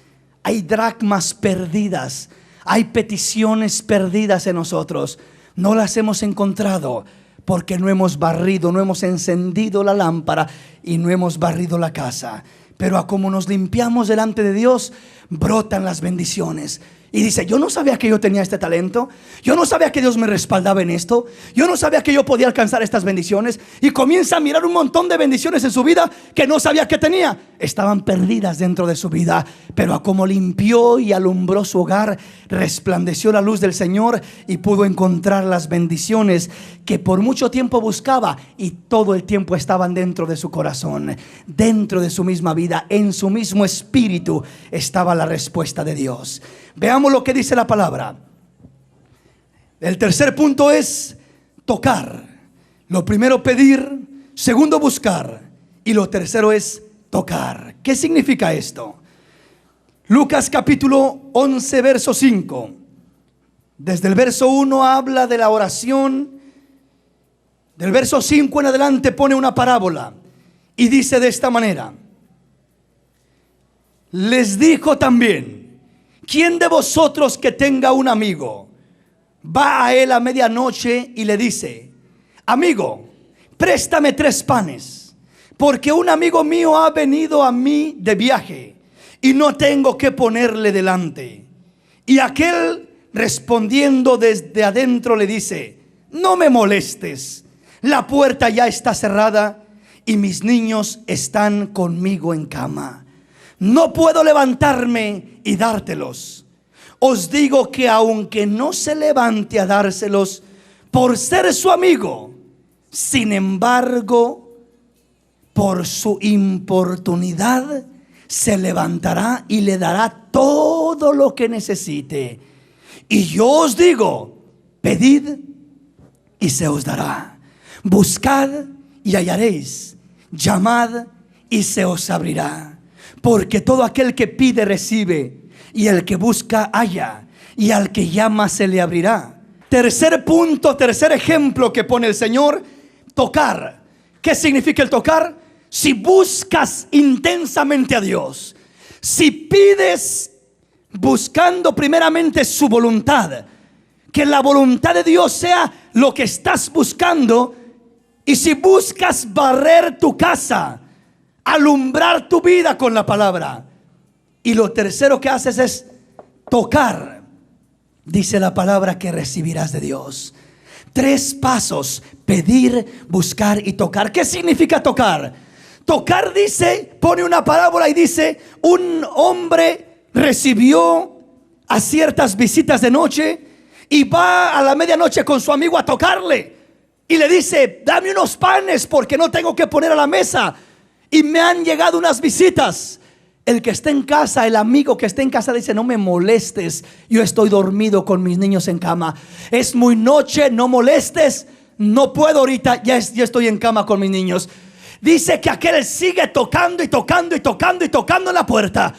hay dracmas perdidas, hay peticiones perdidas en nosotros. No las hemos encontrado porque no hemos barrido, no hemos encendido la lámpara y no hemos barrido la casa. Pero a como nos limpiamos delante de Dios, brotan las bendiciones. Y dice: yo no sabía que yo tenía este talento. Yo no sabía que Dios me respaldaba en esto. Yo no sabía que yo podía alcanzar estas bendiciones. Y comienza a mirar un montón de bendiciones en su vida que no sabía que tenía. Estaban perdidas dentro de su vida. Pero a como limpió y alumbró su hogar, resplandeció la luz del Señor y pudo encontrar las bendiciones que por mucho tiempo buscaba. Y todo el tiempo estaban dentro de su corazón, dentro de su misma vida, en su mismo espíritu estaba la respuesta de Dios. Veamos lo que dice la palabra. El tercer punto es tocar. Lo primero, pedir. Segundo, buscar. Y lo tercero es tocar. ¿Qué significa esto? Lucas capítulo 11 verso 5. Desde el verso 1 habla de la oración. Del verso 5 en adelante pone una parábola y dice de esta manera: les dijo también: ¿quién de vosotros que tenga un amigo va a él a medianoche y le dice: amigo, préstame 3 panes, porque un amigo mío ha venido a mí de viaje y no tengo que ponerle delante? Y aquel, respondiendo desde adentro, le dice: no me molestes, la puerta ya está cerrada y mis niños están conmigo en cama. No puedo levantarme y dártelos. Os digo que aunque no se levante a dárselos por ser su amigo, sin embargo, por su importunidad se levantará y le dará todo lo que necesite. Y yo os digo: pedid y se os dará. Buscad y hallaréis. Llamad y se os abrirá. Porque todo aquel que pide recibe, y el que busca halla, y al que llama se le abrirá. Tercer punto, tercer ejemplo que pone el Señor: tocar. ¿Qué significa el tocar? Si buscas intensamente a Dios, si pides buscando primeramente su voluntad, que la voluntad de Dios sea lo que estás buscando, y si buscas barrer tu casa, alumbrar tu vida con la palabra, y lo tercero que haces es tocar, dice la palabra que recibirás de Dios. 3 pasos: pedir, buscar y tocar. ¿Qué significa tocar? Tocar, dice, pone una parábola y dice: un hombre recibió a ciertas visitas de noche y va a la medianoche con su amigo a tocarle y le dice: dame unos panes porque no tengo que poner a la mesa y me han llegado unas visitas. El que está en casa, el amigo que está en casa dice: no me molestes, yo estoy dormido con mis niños en cama. Es muy noche, no molestes, no puedo ahorita, ya estoy en cama con mis niños. Dice que aquel sigue tocando y tocando y tocando y tocando en la puerta.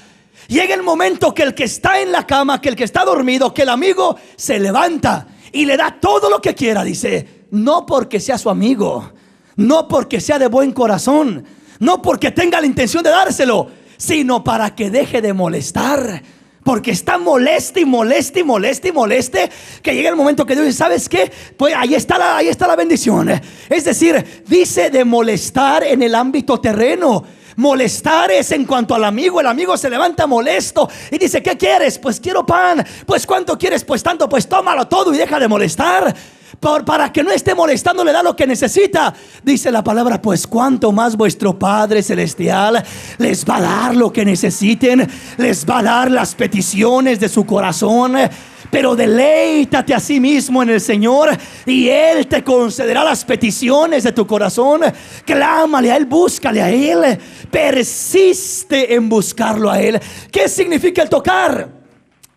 Llega el momento que el que está en la cama, que el que está dormido, que el amigo se levanta y le da todo lo que quiera. Dice: no porque sea su amigo, no porque sea de buen corazón, no porque tenga la intención de dárselo, sino para que deje de molestar. Porque está moleste y moleste y moleste y moleste, que llega el momento que Dios dice: ¿sabes qué? Pues ahí está la bendición. Es decir, dice de molestar en el ámbito terreno. Molestar es en cuanto al amigo. El amigo se levanta molesto y dice: ¿qué quieres? Pues quiero pan. Pues ¿cuánto quieres? Pues tanto. Pues tómalo todo y deja de molestar. para que no esté molestando, le da lo que necesita. Dice la palabra: pues cuánto más vuestro Padre Celestial les va a dar lo que necesiten, les va a dar las peticiones de su corazón. Pero deleítate a sí mismo en el Señor y Él te concederá las peticiones de tu corazón. Clámale a Él, búscale a Él, persiste en buscarlo a Él. ¿Qué significa el tocar?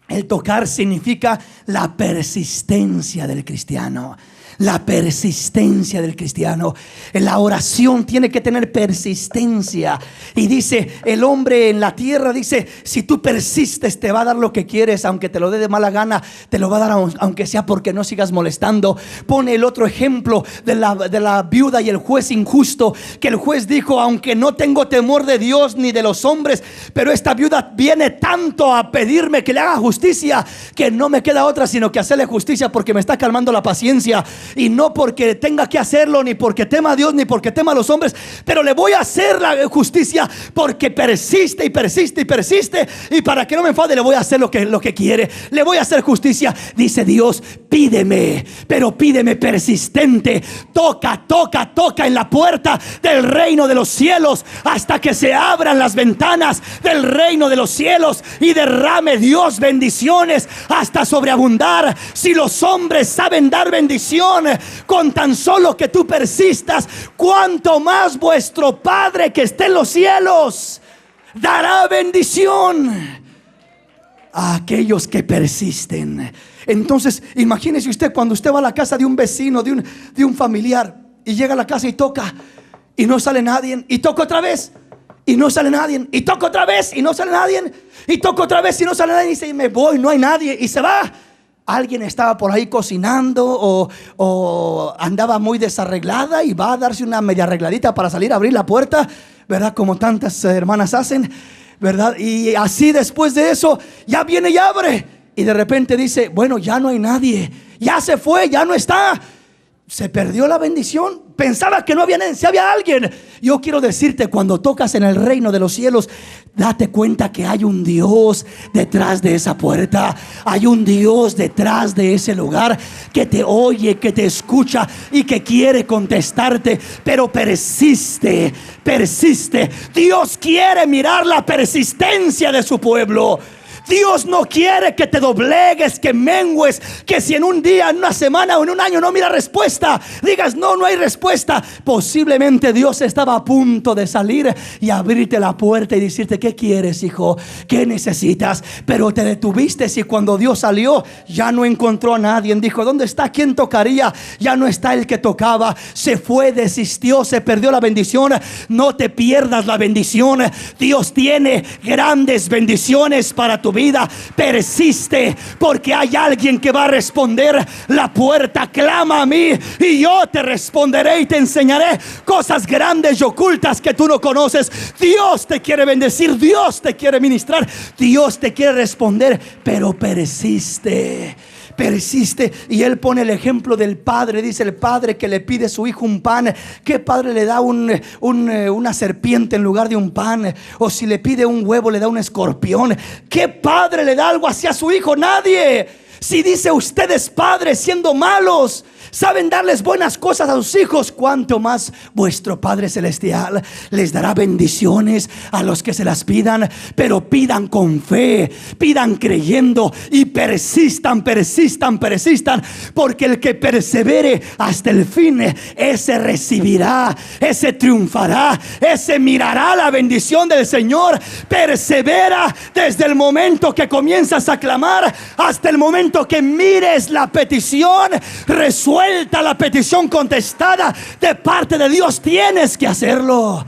El tocar significa la persistencia del cristiano. La persistencia del cristiano. La oración tiene que tener persistencia. Y dice el hombre en la tierra, dice: si tú persistes, te va a dar lo que quieres. Aunque te lo dé de mala gana, te lo va a dar, aunque sea porque no sigas molestando. Pone el otro ejemplo de la viuda y el juez injusto, que el juez dijo: aunque no tengo temor de Dios ni de los hombres, pero esta viuda viene tanto a pedirme que le haga justicia, que no me queda otra sino que hacerle justicia, porque me está calmando la paciencia. Y no porque tenga que hacerlo, ni porque tema a Dios, ni porque tema a los hombres, pero le voy a hacer la justicia porque persiste y persiste y persiste. Y para que no me enfade, le voy a hacer lo que quiere. Le voy a hacer justicia. Dice Dios: pídeme, pero pídeme persistente. Toca, toca, toca en la puerta del reino de los cielos hasta que se abran las ventanas del reino de los cielos y derrame Dios bendiciones hasta sobreabundar. Si los hombres saben dar bendición con tan solo que tú persistas, cuánto más vuestro Padre que está en los cielos dará bendición a aquellos que persisten. Entonces imagínese usted, cuando usted va a la casa de un vecino, de un familiar, y llega a la casa y toca y no sale nadie, y toca otra vez y no sale nadie, y toca otra vez y no sale nadie, y toca otra vez y no sale nadie, y dice: me voy, no hay nadie, y se va. Alguien estaba por ahí cocinando o andaba muy desarreglada y va a darse una media arregladita para salir a abrir la puerta, ¿verdad? Como tantas hermanas hacen, ¿verdad? Y así después de eso ya viene y abre, y de repente dice: bueno, ya no hay nadie, ya se fue, ya no está. Se perdió la bendición. Pensaba que no había nadie, si había alguien. Yo quiero decirte, cuando tocas en el reino de los cielos, date cuenta que hay un Dios detrás de esa puerta. Hay un Dios detrás de ese lugar que te oye, que te escucha y que quiere contestarte. Pero persiste, persiste. Dios quiere mirar la persistencia de su pueblo. Dios no quiere que te doblegues, que mengues, que si en un día, en una semana o en un año no mira respuesta, digas: no hay respuesta. Posiblemente Dios estaba a punto de salir y abrirte la puerta y decirte: ¿qué quieres, hijo? ¿Qué necesitas? Pero te detuviste, y cuando Dios salió ya no encontró a nadie. Dijo: ¿dónde está? ¿Quién tocaría? Ya no está el que tocaba. Se fue, desistió, se perdió la bendición. No te pierdas la bendición. Dios tiene grandes bendiciones para tu vida. Persiste, porque hay alguien que va a responder la puerta. Clama a mí y yo te responderé y te enseñaré cosas grandes y ocultas que tú no conoces. Dios te quiere bendecir, Dios te quiere ministrar, Dios te quiere responder, pero persiste. Persiste. Y él pone el ejemplo del padre. Dice: el padre que le pide a su hijo un pan, ¿qué padre le da una serpiente en lugar de un pan? O si le pide un huevo, le da un escorpión. ¿Qué padre le da algo así a su hijo? Nadie. Si dice: ustedes, padres, siendo malos, saben darles buenas cosas a sus hijos, cuánto más vuestro Padre Celestial les dará bendiciones a los que se las pidan. Pero pidan con fe, pidan creyendo y persistan, persistan, persistan, porque el que persevere hasta el fin, ese recibirá, ese triunfará, ese mirará la bendición del Señor. Persevera desde el momento que comienzas a clamar hasta el momento que mires la petición resuelta, la petición contestada de parte de Dios. Tienes que hacerlo.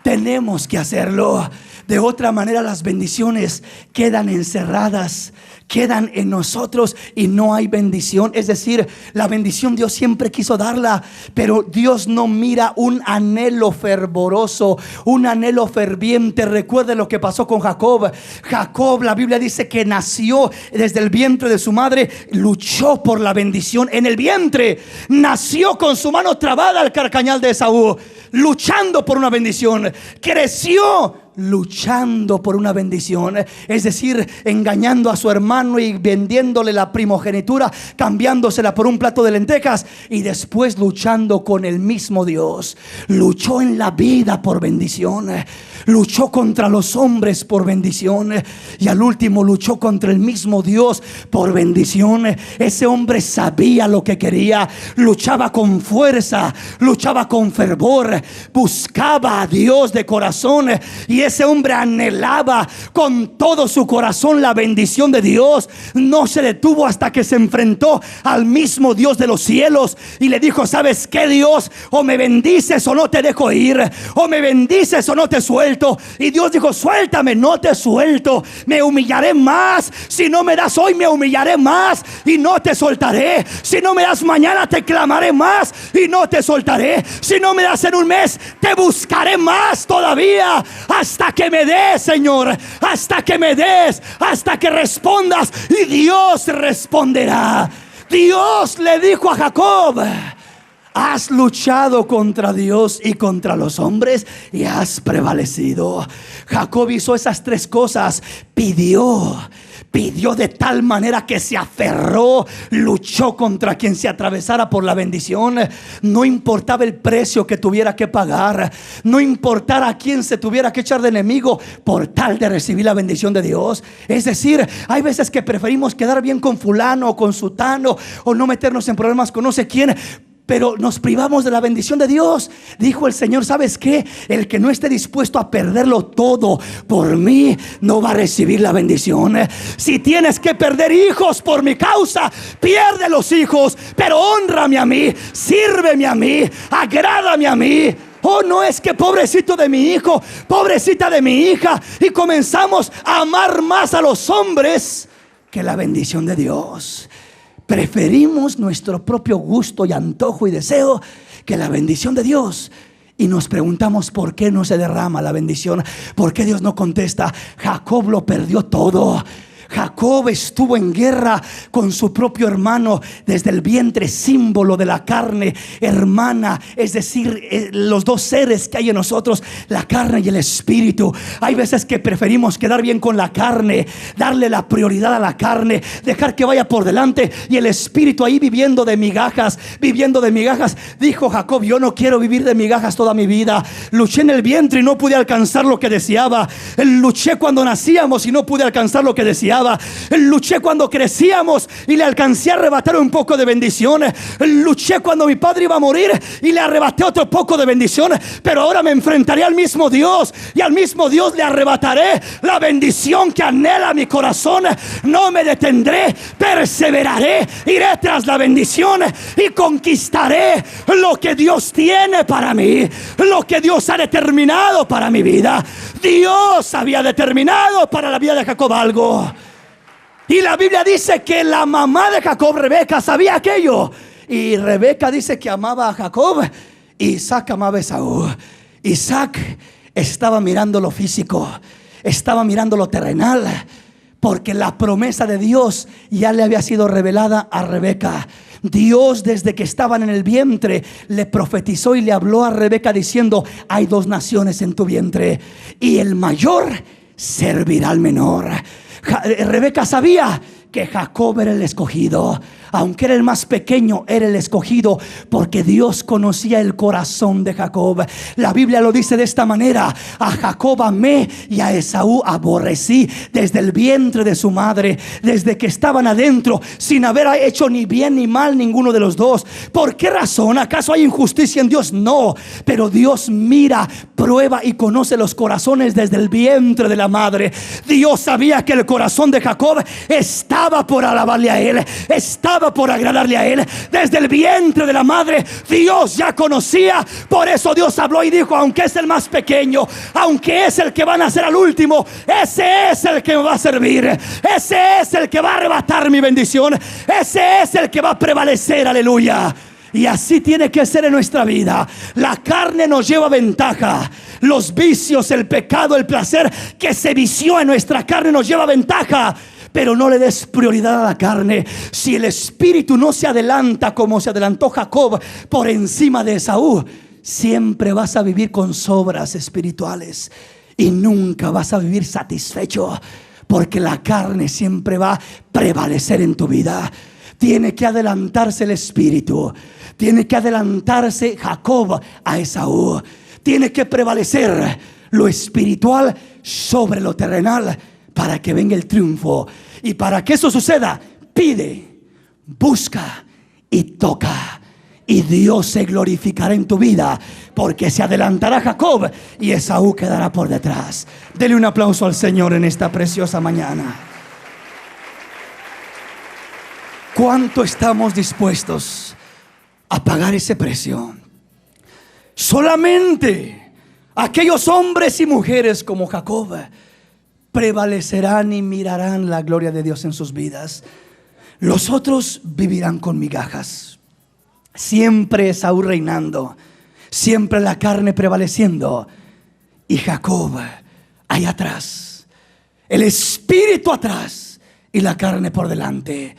Tenemos que hacerlo. De otra manera las bendiciones quedan encerradas, quedan en nosotros y no hay bendición. Es decir, la bendición Dios siempre quiso darla, pero Dios no mira un anhelo fervoroso, un anhelo ferviente. Recuerde lo que pasó con Jacob. Jacob, la Biblia dice que nació desde el vientre de su madre, luchó por la bendición en el vientre, nació con su mano trabada al carcañal de Esaú, luchando por una bendición. Creció luchando por una bendición, es decir, engañando a su hermano y vendiéndole la primogenitura, cambiándosela por un plato de lentejas, y después luchando con el mismo Dios. Luchó en la vida por bendición, luchó contra los hombres por bendición, y al último luchó contra el mismo Dios por bendición. Ese hombre sabía lo que quería, luchaba con fuerza, luchaba con fervor, buscaba a Dios de corazón, y ese hombre anhelaba con todo su corazón la bendición de Dios. No se detuvo hasta que se enfrentó al mismo Dios de los cielos y le dijo: ¿sabes qué, Dios? O me bendices o no te dejo ir, o me bendices o no te suelto. Y Dios dijo: suéltame, no te suelto, me humillaré más. Si no me das hoy, me humillaré más y no te soltaré. Si no me das mañana, te clamaré más y no te soltaré. Si no me das en un mes, te buscaré más todavía, hasta que me des, Señor, hasta que me des, hasta que respondas. Y Dios responderá. Dios le dijo a Jacob: has luchado contra Dios y contra los hombres y has prevalecido. Jacob hizo esas tres cosas. Pidió de tal manera que se aferró, luchó contra quien se atravesara por la bendición. No importaba el precio que tuviera que pagar, no importara a quién se tuviera que echar de enemigo, por tal de recibir la bendición de Dios. Es decir, hay veces que preferimos quedar bien con fulano o con sutano, o no meternos en problemas con no sé quién, pero nos privamos de la bendición de Dios. Dijo el Señor: ¿sabes qué? El que no esté dispuesto a perderlo todo por mí, no va a recibir la bendición. Si tienes que perder hijos por mi causa, pierde los hijos, pero hónrame a mí, sírveme a mí, agrádame a mí. Oh, no es que pobrecito de mi hijo, pobrecita de mi hija, y comenzamos a amar más a los hombres que la bendición de Dios. Preferimos nuestro propio gusto y antojo y deseo que la bendición de Dios. Y nos preguntamos: ¿por qué no se derrama la bendición? ¿Por qué Dios no contesta? Jacob lo perdió todo. Jacob estuvo en guerra con su propio hermano desde el vientre, símbolo de la carne hermana, es decir, los dos seres que hay en nosotros, la carne y el espíritu. Hay veces que preferimos quedar bien con la carne, darle la prioridad a la carne, dejar que vaya por delante, y el espíritu ahí viviendo de migajas, viviendo de migajas. Dijo Jacob: yo no quiero vivir de migajas toda mi vida. Luché en el vientre y no pude alcanzar lo que deseaba. Luché cuando nacíamos y no pude alcanzar lo que deseaba. Luché cuando crecíamos y le alcancé a arrebatar un poco de bendiciones. Luché cuando mi padre iba a morir y le arrebaté otro poco de bendiciones. Pero ahora me enfrentaré al mismo Dios, y al mismo Dios le arrebataré la bendición que anhela mi corazón. No me detendré, perseveraré, iré tras la bendición y conquistaré lo que Dios tiene para mí, lo que Dios ha determinado para mi vida. Dios había determinado para la vida de Jacob algo. Y la Biblia dice que la mamá de Jacob, Rebeca, sabía aquello. Y Rebeca dice que amaba a Jacob, Isaac amaba a Esaú. Isaac estaba mirando lo físico, estaba mirando lo terrenal, porque la promesa de Dios ya le había sido revelada a Rebeca. Dios, desde que estaban en el vientre, le profetizó y le habló a Rebeca diciendo: hay dos naciones en tu vientre, y el mayor servirá al menor. Rebeca sabía que Jacob era el escogido. Aunque era el más pequeño, era el escogido, porque Dios conocía el corazón de Jacob. La Biblia lo dice de esta manera: a Jacob amé y a Esaú aborrecí desde el vientre de su madre, desde que estaban adentro, sin haber hecho ni bien ni mal ninguno de los dos. ¿Por qué razón? ¿Acaso hay injusticia en Dios? No, pero Dios mira, prueba y conoce los corazones desde el vientre de la madre. Dios sabía que el corazón de Jacob estaba por alabarle a él, estaba por agradarle a él. Desde el vientre de la madre Dios ya conocía. Por eso Dios habló y dijo: aunque es el más pequeño, aunque es el que va a nacer al último, ese es el que me va a servir, ese es el que va a arrebatar mi bendición, ese es el que va a prevalecer. Aleluya. Y así tiene que ser en nuestra vida. La carne nos lleva ventaja. Los vicios, el pecado, el placer que se vició en nuestra carne nos lleva ventaja. Pero no le des prioridad a la carne. Si el espíritu no se adelanta como se adelantó Jacob por encima de Esaú, siempre vas a vivir con sobras espirituales. Y nunca vas a vivir satisfecho, porque la carne siempre va a prevalecer en tu vida. Tiene que adelantarse el espíritu. Tiene que adelantarse Jacob a Esaú. Tiene que prevalecer lo espiritual sobre lo terrenal para que venga el triunfo. Y para que eso suceda, pide, busca y toca. Y Dios se glorificará en tu vida, porque se adelantará Jacob y Esaú quedará por detrás. Dele un aplauso al Señor en esta preciosa mañana. ¿Cuánto estamos dispuestos a pagar ese precio? Solamente aquellos hombres y mujeres como Jacob prevalecerán y mirarán la gloria de Dios en sus vidas. Los otros vivirán con migajas. Siempre Esaú reinando, siempre la carne prevaleciendo, y Jacob ahí atrás, el espíritu atrás y la carne por delante,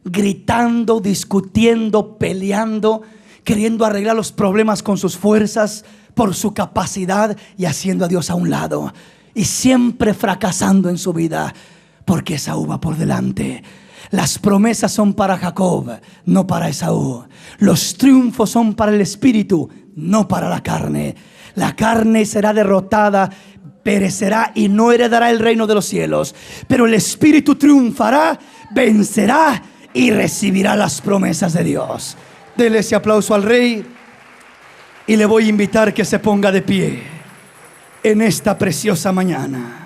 gritando, discutiendo, peleando, queriendo arreglar los problemas con sus fuerzas, por su capacidad, y haciendo a Dios a un lado, y siempre fracasando en su vida, porque Esaú va por delante. Las promesas son para Jacob, no para Esaú. Los triunfos son para el espíritu, no para la carne. La carne será derrotada, perecerá y no heredará el reino de los cielos. Pero el espíritu triunfará, vencerá y recibirá las promesas de Dios. Dele ese aplauso al Rey y le voy a invitar que se ponga de pie en esta preciosa mañana.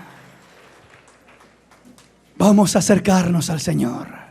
Vamos a acercarnos al Señor.